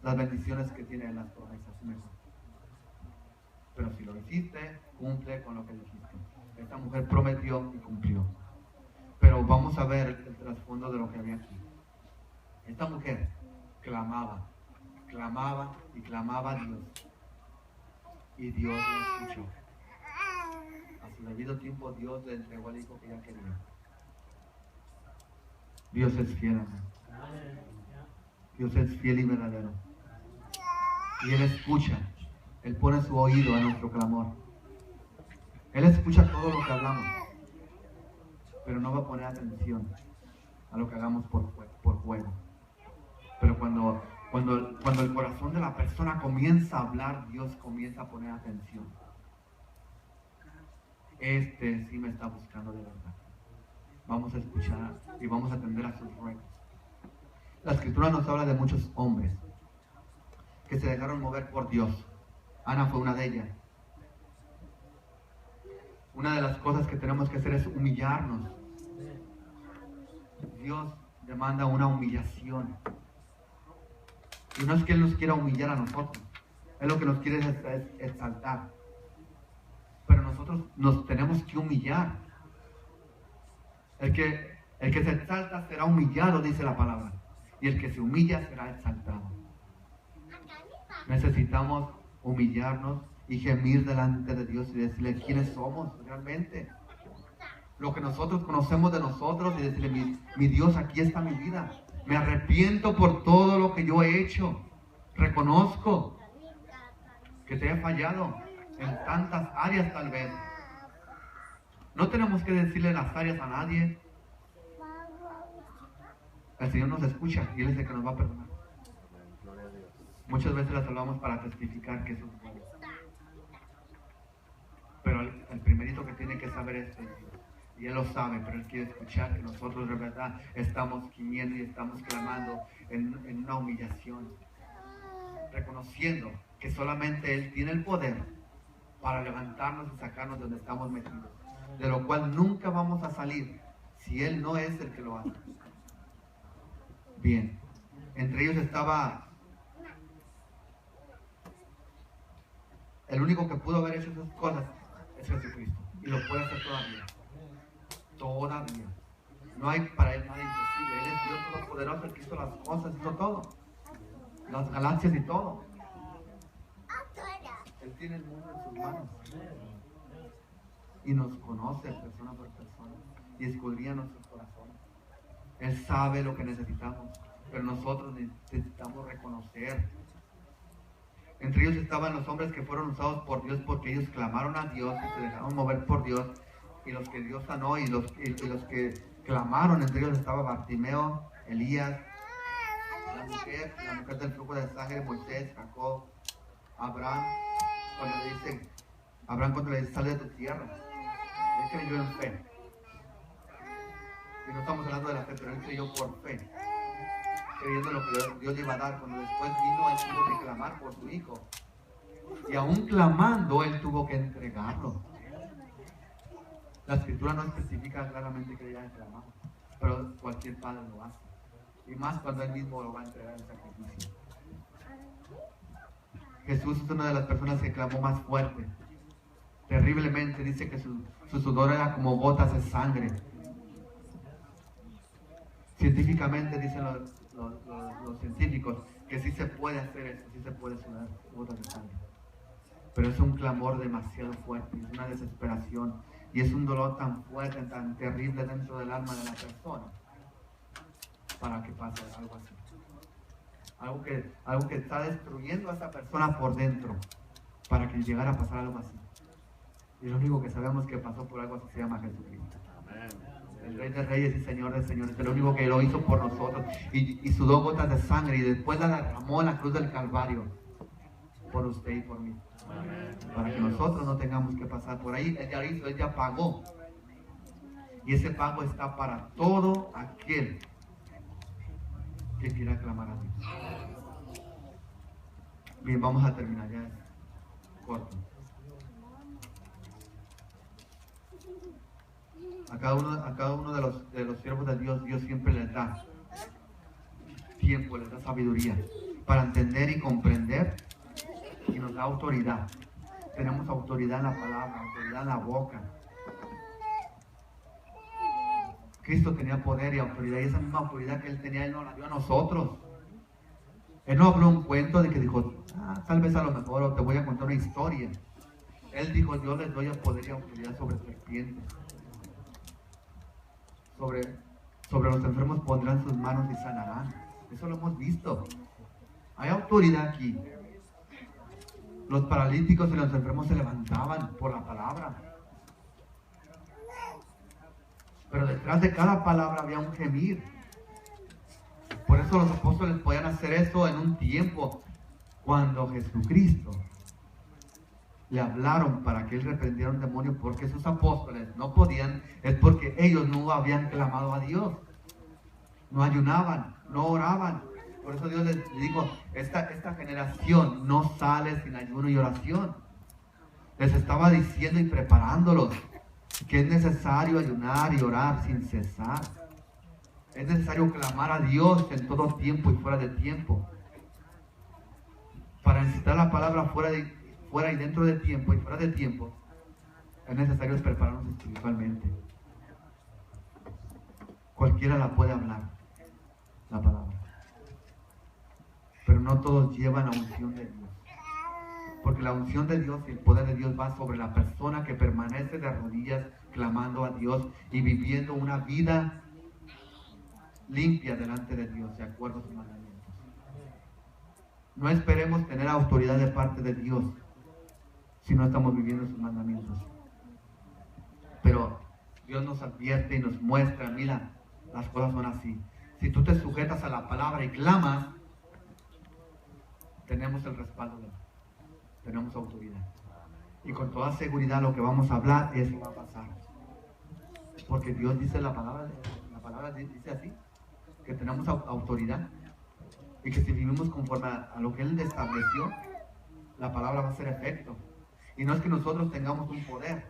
las bendiciones que tienen las promesas mejor. Pero si lo hiciste, cumple con lo que dijiste. Esta mujer prometió y cumplió. Pero vamos a ver el trasfondo de lo que había aquí. Esta mujer clamaba y clamaba a Dios. Y Dios lo escuchó. A su debido tiempo Dios le entregó el hijo que ella quería. Dios es fiel, amor. Dios es fiel y verdadero. Y Él escucha. Él pone su oído a nuestro clamor. Él escucha todo lo que hablamos, pero no va a poner atención a lo que hagamos por juego. Pero cuando el corazón de la persona comienza a hablar, Dios comienza a poner atención. Este sí me está buscando de verdad. Vamos a escuchar y vamos a atender a sus ruegos. La Escritura nos habla de muchos hombres que se dejaron mover por Dios. Ana fue una de ellas. Una de las cosas que tenemos que hacer es humillarnos. Dios demanda una humillación. Y no es que Él nos quiera humillar a nosotros. Él lo que nos quiere es exaltar. Pero nosotros nos tenemos que humillar. El que se exalta será humillado, dice la palabra. Y el que se humilla será exaltado. Necesitamos humillarnos y gemir delante de Dios y decirle quiénes somos realmente. Lo que nosotros conocemos de nosotros y decirle, mi Dios, aquí está mi vida. Me arrepiento por todo lo que yo he hecho. Reconozco que te he fallado en tantas áreas tal vez. No tenemos que decirle las áreas a nadie. El Señor nos escucha y Él es el que nos va a perdonar. Muchas veces las hablamos para testificar que eso es bueno. Pero el primerito que tiene que saber es Dios. Y Él lo sabe, pero Él quiere escuchar que nosotros de verdad estamos gimiendo y estamos clamando en una humillación. Reconociendo que solamente Él tiene el poder para levantarnos y sacarnos de donde estamos metidos. De lo cual nunca vamos a salir si Él no es el que lo hace. Bien, entre ellos estaba el único que pudo haber hecho esas cosas es Jesucristo. Y lo puede hacer todavía. Todavía. No hay para Él nada imposible. Él es Dios Todopoderoso, el que hizo las cosas, hizo todo. Las galaxias y todo. Él tiene el mundo en sus manos. y nos conoce persona por persona y escudriña nuestros corazones. Él sabe lo que necesitamos, pero nosotros necesitamos reconocer. Entre ellos estaban los hombres que fueron usados por Dios porque ellos clamaron a Dios y se dejaron mover por Dios, y los que Dios sanó, y los que clamaron. Entre ellos estaba Bartimeo, Elías, la mujer del flujo de sangre, Moisés, Jacob, Abraham, cuando le dice sale de tu tierra. Él creyó en fe. Y no estamos hablando de la fe, pero él creyó por fe, creyendo lo que Dios le iba a dar. Cuando después vino, él tuvo que clamar por su hijo, y aún clamando, él tuvo que entregarlo. La escritura no especifica claramente que ella clamaba, pero cualquier padre lo hace, y más cuando él mismo lo va a entregar en sacrificio. Jesús es una de las personas que clamó más fuerte, terriblemente. Dice que su sudor era como gotas de sangre. Científicamente dicen los científicos que sí se puede hacer eso, sí se puede sudar gotas de sangre, pero es un clamor demasiado fuerte, es una desesperación, y es un dolor tan fuerte, tan terrible dentro del alma de la persona para que pase algo así. Algo que está destruyendo a esa persona por dentro para que llegara a pasar algo así. Y lo único que sabemos que pasó por algo así se llama Jesucristo. El Rey de Reyes y Señor de Señores. Es lo único que lo hizo por nosotros, y sudó gotas de sangre, y después la derramó en la cruz del Calvario por usted y por mí. Para que nosotros no tengamos que pasar por ahí. Él ya hizo, él ya pagó. Y ese pago está para todo aquel que quiera clamar a Dios. Bien, vamos a terminar ya. Corto. A cada uno de los siervos de Dios, Dios siempre les da tiempo, les da sabiduría para entender y comprender, y nos da autoridad. Tenemos autoridad en la palabra, autoridad en la boca. Cristo tenía poder y autoridad, y esa misma autoridad que Él tenía, Él nos la dio a nosotros. Él no habló un cuento de que dijo, tal vez a lo mejor te voy a contar una historia. Él dijo, yo les doy poder y autoridad sobre serpientes. Sobre los enfermos pondrán sus manos y sanarán. Eso lo hemos visto. Hay autoridad aquí. Los paralíticos y los enfermos se levantaban por la palabra. Pero detrás de cada palabra había un gemir. Por eso los apóstoles podían hacer eso en un tiempo cuando Jesucristo le hablaron para que él reprendiera un demonio, porque sus apóstoles no podían, es porque ellos no habían clamado a Dios, no ayunaban, no oraban. Por eso Dios les dijo, esta generación no sale sin ayuno y oración. Les estaba diciendo y preparándolos que es necesario ayunar y orar sin cesar. Es necesario clamar a Dios en todo tiempo y fuera de tiempo. Para necesitar la palabra fuera y dentro de tiempo y fuera de tiempo, es necesario prepararnos espiritualmente. Cualquiera la puede hablar, la palabra, pero no todos llevan la unción de Dios, porque la unción de Dios y el poder de Dios va sobre la persona que permanece de rodillas clamando a Dios y viviendo una vida limpia delante de Dios, de acuerdo a sus mandamientos. No esperemos tener autoridad de parte de Dios si no estamos viviendo sus mandamientos. Pero Dios nos advierte y nos muestra, mira, las cosas son así. Si tú te sujetas a la palabra y clamas, tenemos el respaldo de Él, tenemos autoridad. Y con toda seguridad lo que vamos a hablar, eso va a pasar. Porque Dios dice la palabra dice así, que tenemos autoridad. Y que si vivimos conforme a lo que Él estableció, la palabra va a hacer efecto. Y no es que nosotros tengamos un poder,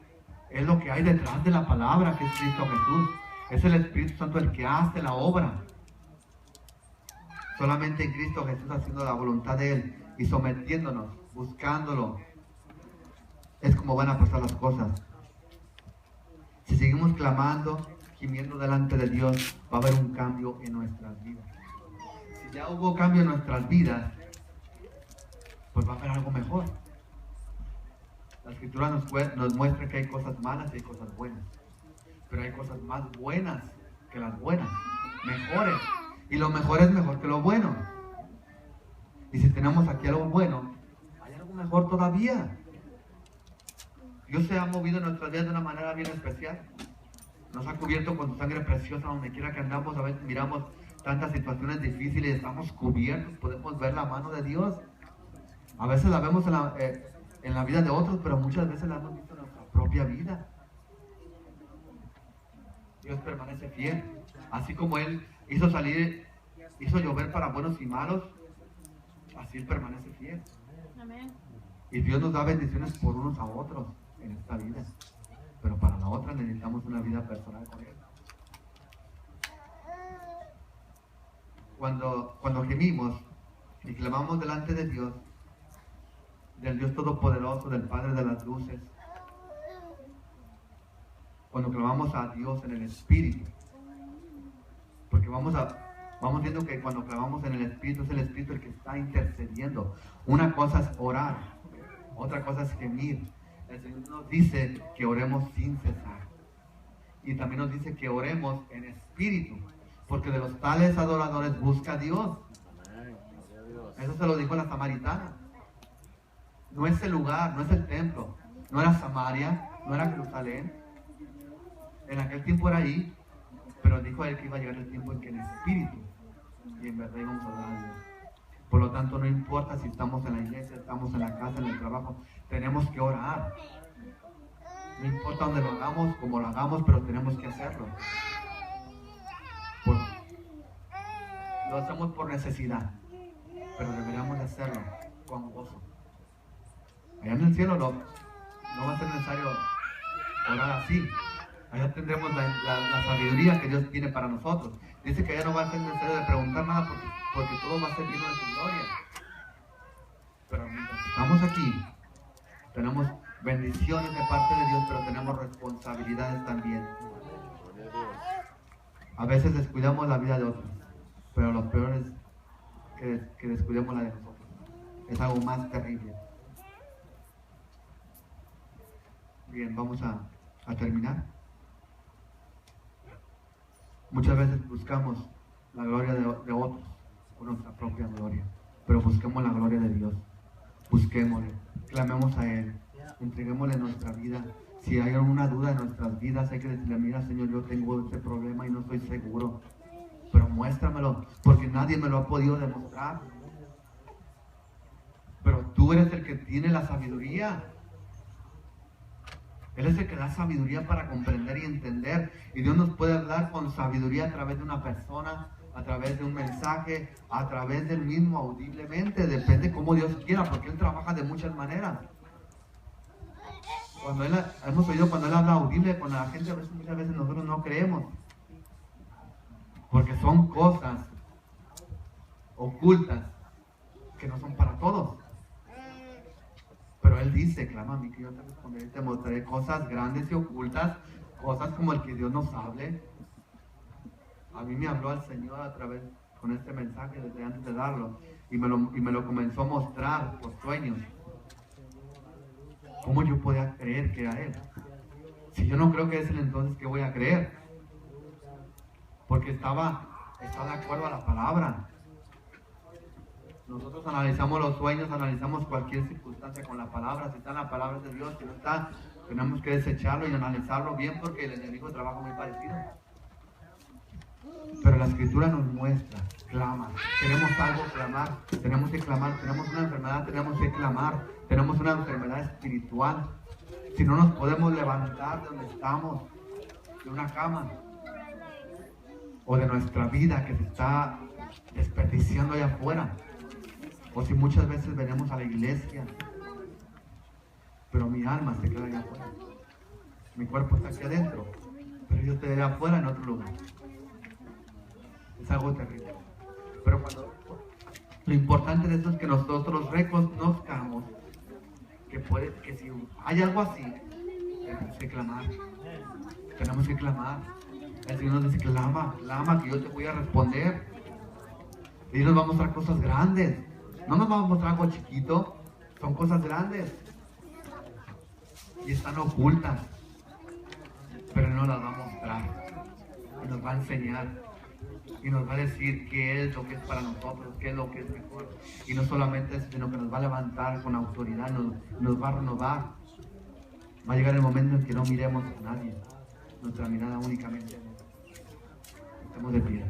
es lo que hay detrás de la palabra, que es Cristo Jesús. Es el Espíritu Santo el que hace la obra. Solamente en Cristo Jesús, haciendo la voluntad de Él y sometiéndonos, buscándolo, es como van a pasar las cosas. Si seguimos clamando, gimiendo delante de Dios, va a haber un cambio en nuestras vidas. Si ya hubo cambio en nuestras vidas, pues va a haber algo mejor. La Escritura nos muestra que hay cosas malas y hay cosas buenas. Pero hay cosas más buenas que las buenas, mejores. Y lo mejor es mejor que lo bueno. Y si tenemos aquí algo bueno, hay algo mejor todavía. Dios se ha movido en nuestras vidas de una manera bien especial. Nos ha cubierto con su sangre preciosa donde quiera que andamos. A veces miramos tantas situaciones difíciles y estamos cubiertos. Podemos ver la mano de Dios. A veces la vemos en la vida de otros, pero muchas veces la hemos visto en nuestra propia vida. Dios permanece fiel. Así como Él hizo llover para buenos y malos, así Él permanece fiel. Amén. Y Dios nos da bendiciones por unos a otros en esta vida. Pero para la otra necesitamos una vida personal con Él. Cuando gemimos y clamamos delante de Dios, del Dios Todopoderoso, del Padre de las Luces, cuando clamamos a Dios en el Espíritu, porque vamos viendo que cuando clamamos en el Espíritu, es el Espíritu el que está intercediendo. Una cosa es orar, otra cosa es gemir. El Señor nos dice que oremos sin cesar, y también nos dice que oremos en espíritu, porque de los tales adoradores busca a Dios. Eso se lo dijo a la samaritana. No es el lugar, no es el templo, no era Samaria, no era Jerusalén. En aquel tiempo era ahí, pero dijo a él que iba a llegar el tiempo en que en espíritu y en verdad íbamos a adorar a Dios. Por lo tanto, no importa si estamos en la iglesia, estamos en la casa, en el trabajo, tenemos que orar. No importa dónde lo hagamos, cómo lo hagamos, pero tenemos que hacerlo. Lo hacemos por necesidad, pero deberíamos hacerlo con gozo. Allá en el cielo no va a ser necesario orar así. Allá tendremos la sabiduría que Dios tiene para nosotros. Dice que allá no va a ser necesario de preguntar nada porque todo va a ser lleno de su gloria. Pero mientras estamos aquí, tenemos bendiciones de parte de Dios, pero tenemos responsabilidades también. A veces descuidamos la vida de otros, pero lo peor es que descuidemos la de nosotros. Es algo más terrible. Bien, vamos a terminar. Muchas veces buscamos la gloria de otros o nuestra propia gloria, pero busquemos la gloria de Dios. Busquémosle, clamemos a Él, entreguémosle nuestra vida. Si hay alguna duda en nuestras vidas, hay que decirle: mira, Señor, yo tengo este problema y no estoy seguro, pero muéstramelo, porque nadie me lo ha podido demostrar. Pero tú eres el que tiene la sabiduría. Él es el que da sabiduría para comprender y entender. Y Dios nos puede hablar con sabiduría a través de una persona, a través de un mensaje, a través del mismo audiblemente. Depende cómo Dios quiera, porque Él trabaja de muchas maneras. Hemos oído cuando Él habla audible, cuando la gente muchas veces nosotros no creemos. Porque son cosas ocultas que no son para todos. Pero Él dice: clama a mí que yo te responderé y te mostraré cosas grandes y ocultas, cosas como el que Dios nos hable. A mí me habló el Señor a través con este mensaje desde antes de darlo, y me lo comenzó a mostrar por sueños. ¿Cómo yo podía creer que era Él? Si yo no creo que es Él, entonces ¿qué voy a creer? Porque está de acuerdo a la palabra. Nosotros analizamos los sueños, analizamos cualquier circunstancia con la palabra. Si está en la palabra de Dios, si no está, tenemos que desecharlo y analizarlo bien, porque el enemigo trabaja muy parecido. Pero la Escritura nos muestra: clama. Queremos algo, clamar. Tenemos que clamar. Tenemos una enfermedad, tenemos que clamar. Tenemos una enfermedad espiritual. Si no nos podemos levantar de donde estamos, de una cama, o de nuestra vida que se está desperdiciando allá afuera. O si muchas veces venimos a la iglesia, pero mi alma se queda allá afuera. Mi cuerpo está aquí adentro, pero yo estoy allá afuera en otro lugar. Es algo terrible. Pero lo importante de esto es que nosotros reconozcamos que si hay algo así, tenemos que clamar. Tenemos que clamar. El Señor nos dice: clama, que yo te voy a responder. Y Dios nos va a mostrar cosas grandes. No nos va a mostrar algo chiquito, son cosas grandes. y están ocultas, pero Él nos las va a mostrar y nos va a enseñar y nos va a decir qué es lo que es para nosotros, qué es lo que es mejor. Y no solamente eso, sino que nos va a levantar con autoridad, nos va a renovar. Va a llegar el momento en que no miremos a nadie, nuestra mirada únicamente en Él. Estamos de pie.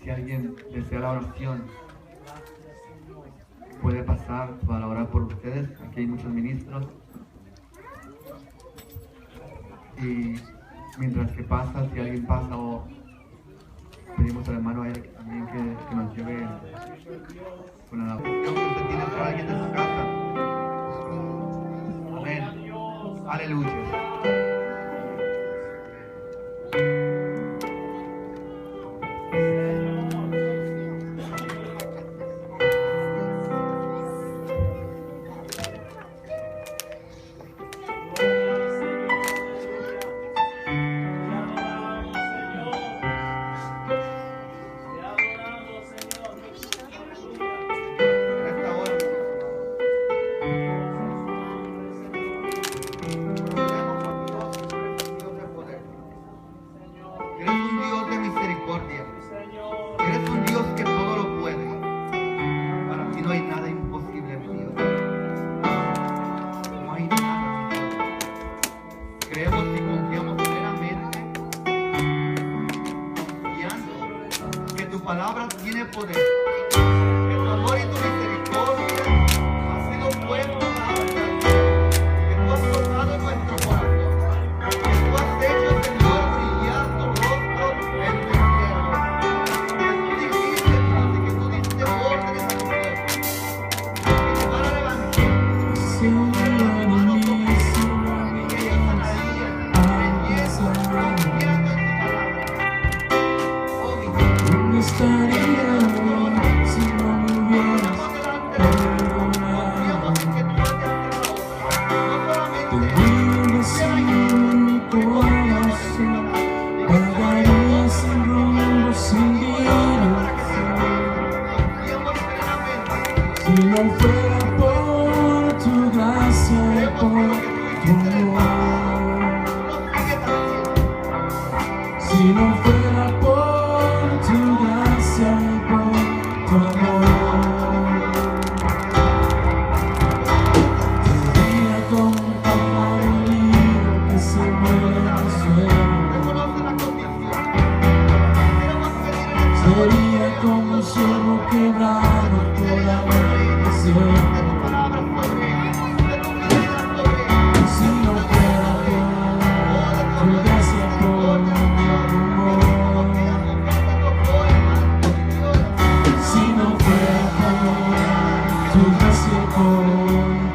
Si alguien desea la oración, puede pasar para orar por ustedes. Aquí hay muchos ministros. Y mientras que pasa, si alguien pasa, o pedimos al hermano Eric también que nos lleve con la oración que usted tiene para alguien de su casa. Amén. Aleluya. Palabra tiene poder, que tu amor y tu misericordia ha sido puesto que tú has tocado nuestro corazón, que tú has hecho, Señor, brillar tu rostro en tu siervo, que tú dijiste, Dios, y que tú diste órdenes a tu pueblo, que te van a levantar, hermanos como Jesús, y que ellos sanarían, creyendo, confiando en tu palabra. Oh, mi Dios. Estaría si no me hubieras perdonado. Tendría un vacío en mi corazón, vagaría sin rumbo, sin dirección. Si no fuera por tu gracia y por tu amor, si no fuera por tu gracia y por tu amor, sería como un pájaro libre que se muere en el suelo. Sería como un ciervo quebrado por haber desierto. Si no fuera por tu gracia y por tu amor, si no fuera por tu gracia y por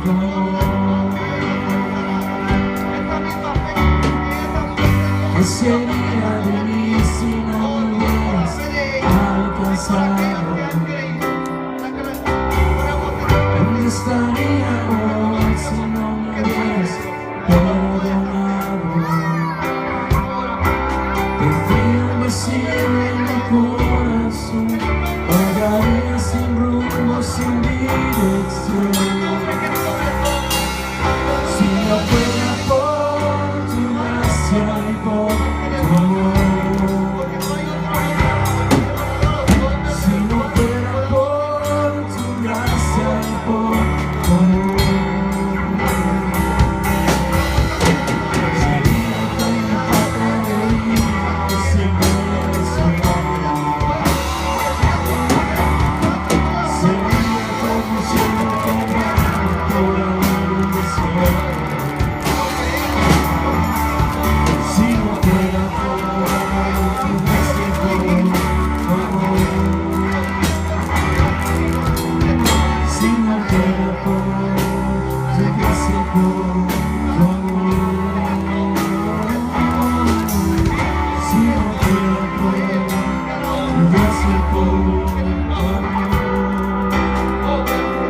tu amor, ¿qué sería de mí si no me hubieras alcanzado? ¿Dónde estaría hoy si no me hubieras perdonado? Tendría un vacío en mi corazón, vagaría sin rumbo, sin dirección. Si no fuera por tu gracia y por tu amor, si no fuera por tu gracia y por tu amor, sería como un pájaro libre que se muere en el suelo. Sería como un ciervo quebrado por haber desierto. Si no fuera por tu gracia y por tu amor, si no fuera por tu gracia y por tu amor, si no fuera por tu gracia y por tu amor. Amén.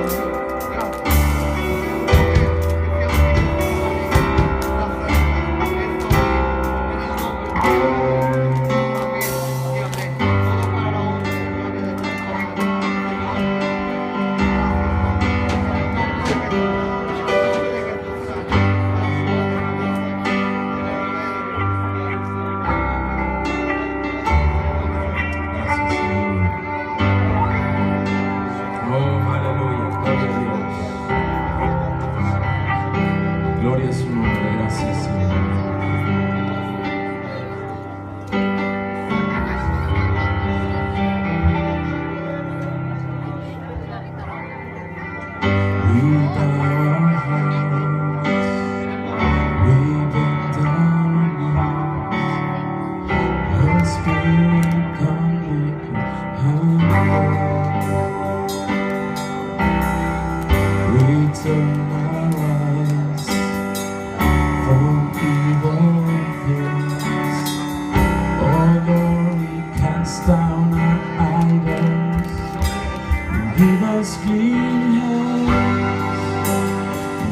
Give us clean hands,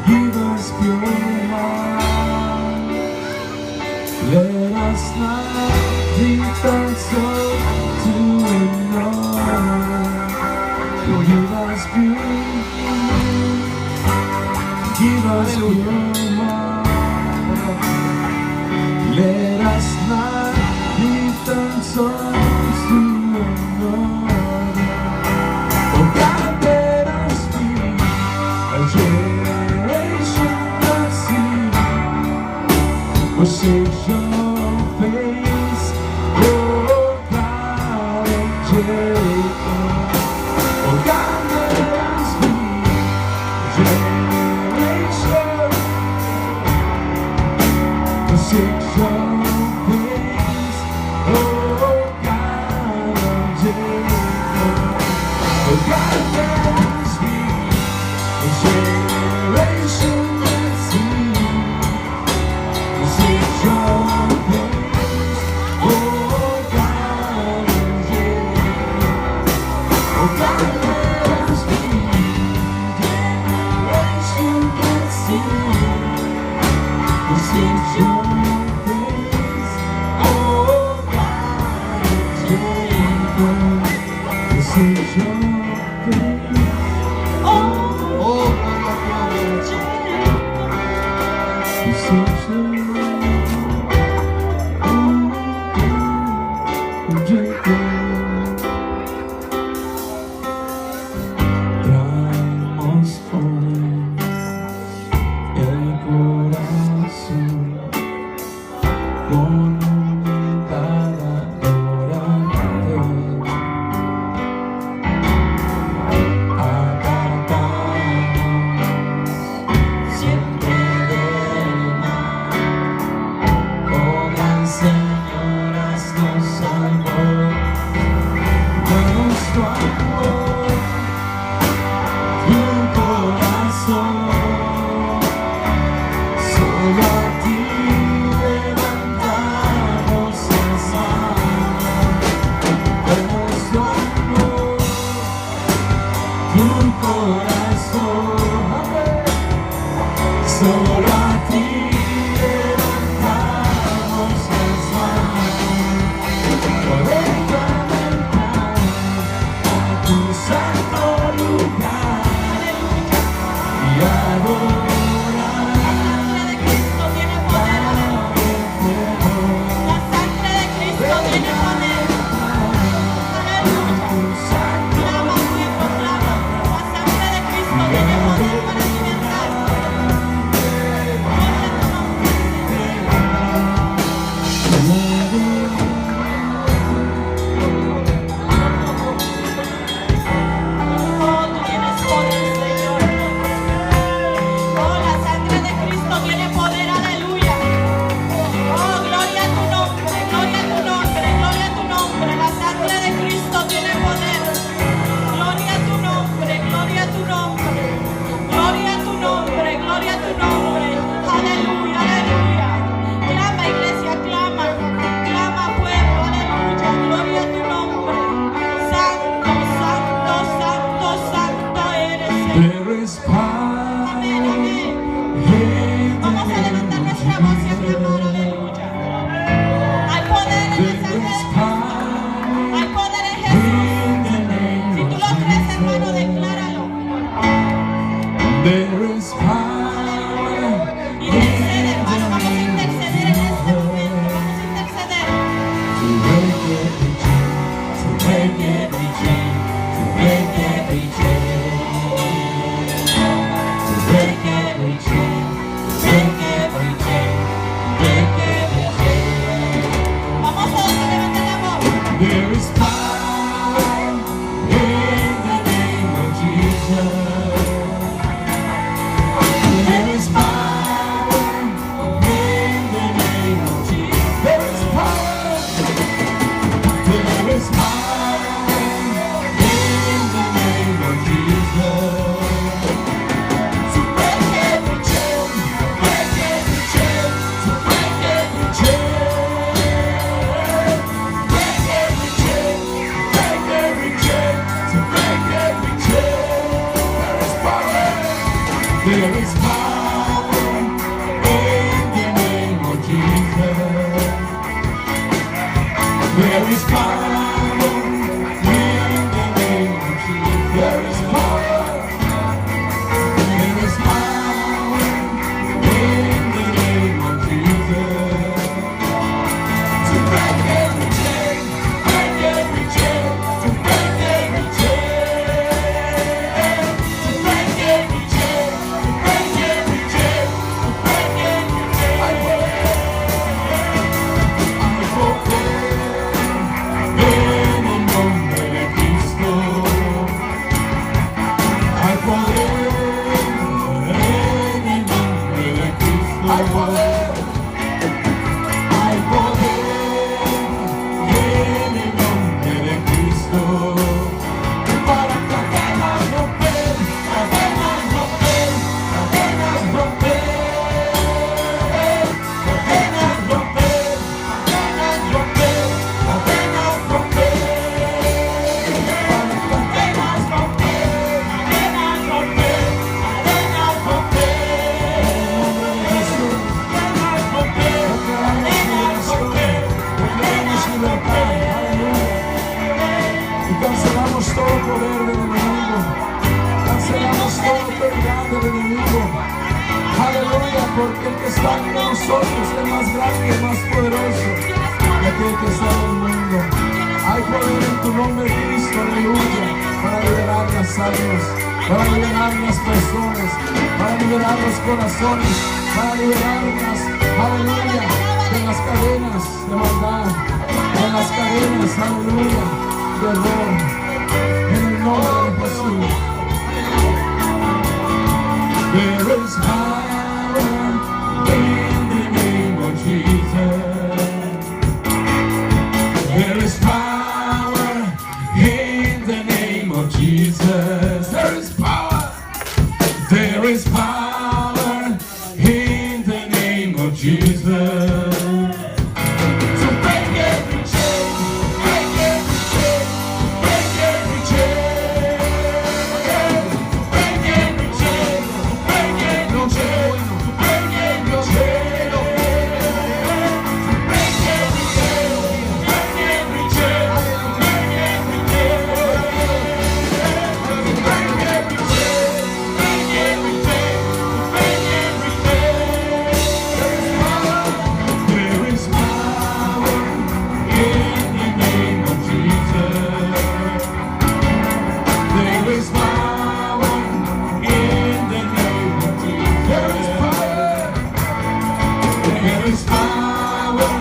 give us pure hearts. Let us not return so to another. Give us pure hands, give us pure hearts. Let us not return so to another. Oh God, let us be a generation that sees forsake your face, oh God of Jacob. Oh God, let us be a generation forsake your face, oh God of Jacob. Oh God, let us be a generation that sees forsake your face, oh God of Jacob. Oh God, let us be a generation that sees forsake your face, oh God of Jacob. Forsake your face, Oh, gloria a Dios. forsake your Jacob. Traemos hoy el corazón con humildad adorante. Apartamos siempre del mal. Oh gran Señor, haznos salvo de nuestro amor, tu corazón. Solo a ti levantamos las manos de nuestro amor, tu corazón. Solo a ti levantamos las manos, poder entrar a tu santo lugar y adorar. La sangre de Cristo tiene poder. Aleluya. Clama, pueblo, clama. La sangre de Cristo tiene poder para libertar. Gloria a tu nombre, Oh, tú tienes poder, Señor. Oh, la sangre de Cristo tiene poder, aleluya. Oh, gloria a tu nombre, gloria a tu nombre, gloria a tu nombre. La sangre de Cristo tiene poder. Gloria a tu nombre, gloria a tu nombre. Gloria a tu nombre, gloria a tu nombre. Aleluya, aleluya. Clama, iglesia, clama. Clama, pueblo, aleluya. Gloria a tu nombre. Santo, santo, santo, santo eres, Señor. There is power Amén, amén. in the Vamos a levantar name of nuestra voz y a Jesus. clamar, aleluya. Hay poder en la There sangre de is Cristo. power Hay poder en Jesús. in the name Si tú of lo crees, hermano, Jesus. decláralo. There is power Intercede, hermano. Vamos a interceder en este momento. Vamos a interceder. to break every chain, to break every chain, to break every chain, to break every chain, to break every chain, break every chain. Vamos todos a levantar la voz. There is power in the name of Jesus. There is power in the name of Jesus. There is power in the name of Jesus. There is power. There is power in the name of Jesus. To break every chain, break every chain, to break every chain, to break every chain, to break every chain, to break every chain. I en el nombre de Cristo. Hay poder en el nombre de Cristo. Hay poder. Hay poder en el nombre de Cristo. Para cadenas romper, cadenas romper, cadenas romper, cadenas romper, cadenas romper, cadenas romper. Para cadenas romper, cadenas romper, cadenas romper. Cadenas romper, cadenas romper, cadenas romper. Y cancelamos todo poder del enemigo. Cancelamos toda autoridad del enemigo. Aleluya, porque el que está en nosotros es el más grande, el más poderoso que aquel que está en el mundo. Hay poder en tu nombre, Cristo, aleluya, para liberar las almas, para liberar las personas, para liberar los corazones, para liberarlas, aleluya, de las cadenas de maldad, de las cadenas, aleluya, de error, en el nombre de Jesús. There is power in the name of Jesus. There is power in the name of Jesus. There is power. There is power in the name of Jesus. To break every chain, break every chain, break every chain, break every chain, break every chain, break every chain, break every chain, break every chain, break every chain, break every chain, break every chain, break every chain. There is power in the name of Jesus. There is power in the name of Jesus. There is power. There is power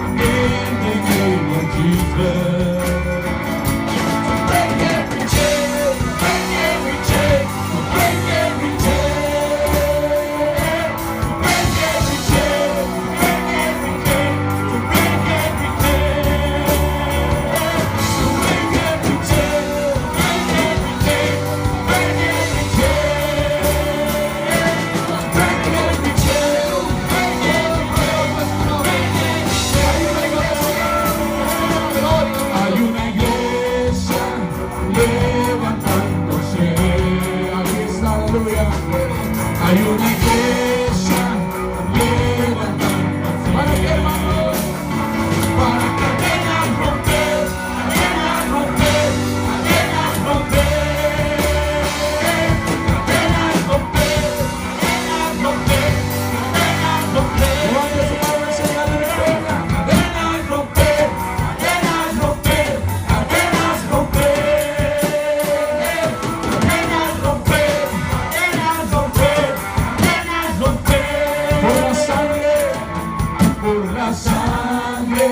in the name of Jesus. To break every chain, break every chain, to break every chain, break every chain, break every chain, to break every chain, to break every chain, break every chain, break every chain, break Hay una iglesia levantándose. Aquí está, aleluya. Hay una iglesia levantándose. ¿Para qué, hermanos? Para cadenas romper, cadenas romper, cadenas romper, cadenas romper, cadenas romper, cadenas romper. Levante su mano y señale victoria. Cadenas romper, cadenas romper, cadenas romper, cadenas romper, cadenas romper, cadenas romper. Por la sangre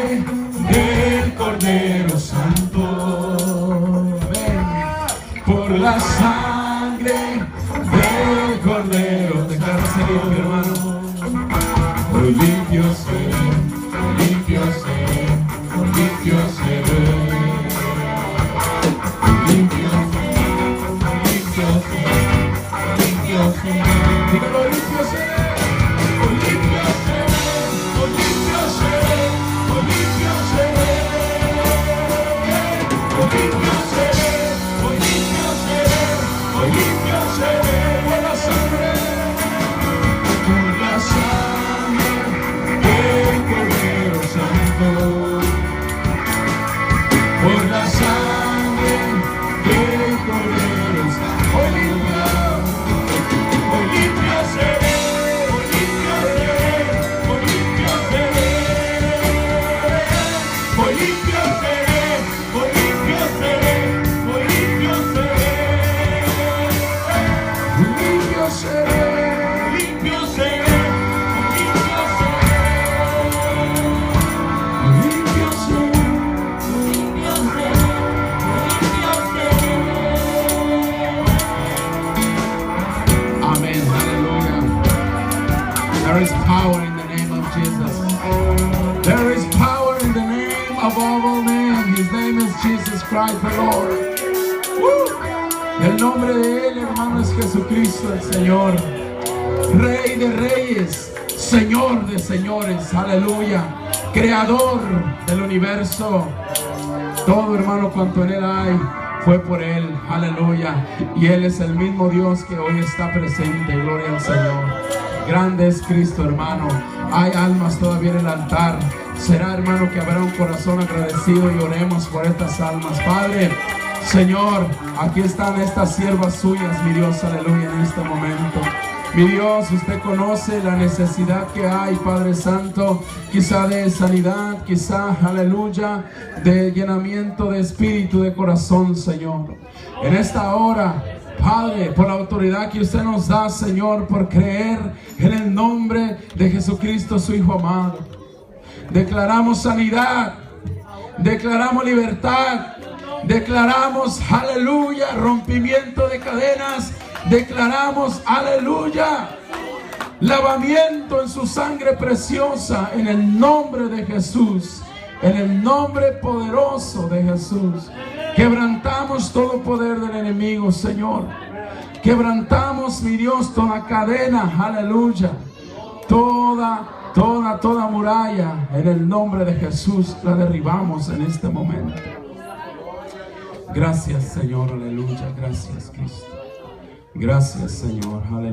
del Cordero Santo. Ven. Por la sangre del Cordero. Declárase limpio, mi hermano. Hoy limpio seré, limpio seré, limpio seré. Limpio seré, limpio seré, limpio seré. Dígalo, limpio seré. Hoy limpio seré, hoy limpio seré, hoy limpio seré. Hoy limpio seré, hoy limpio seré, hoy limpio seré. Por la sangre. nombre de Él, hermano, es Jesucristo el Señor. Rey de reyes, Señor de señores, aleluya. Creador del universo. Todo, hermano, cuanto en Él hay, fue por Él, aleluya. Y Él es el mismo Dios que hoy está presente, gloria al Señor. Grande es Cristo, hermano. Hay almas todavía en el altar. Será, hermano, que habrá un corazón agradecido y oremos por estas almas. Padre, Señor, aquí están estas siervas suyas, mi Dios, aleluya, en este momento. Mi Dios, usted conoce la necesidad que hay, Padre Santo, quizá de sanidad, quizá, aleluya, de llenamiento de espíritu, de corazón, Señor. En esta hora, Padre, por la autoridad que usted nos da, Señor, por creer en el nombre de Jesucristo, su Hijo amado, declaramos sanidad, declaramos libertad, declaramos, aleluya, rompimiento de cadenas. Declaramos, aleluya, lavamiento en su sangre preciosa, en el nombre de Jesús, en el nombre poderoso de Jesús. Quebrantamos todo poder del enemigo, Señor. Quebrantamos, mi Dios, toda cadena, aleluya, toda muralla, en el nombre de Jesús, la derribamos en este momento. Gracias, Señor, aleluya, gracias, Cristo. Gracias, Señor, aleluya.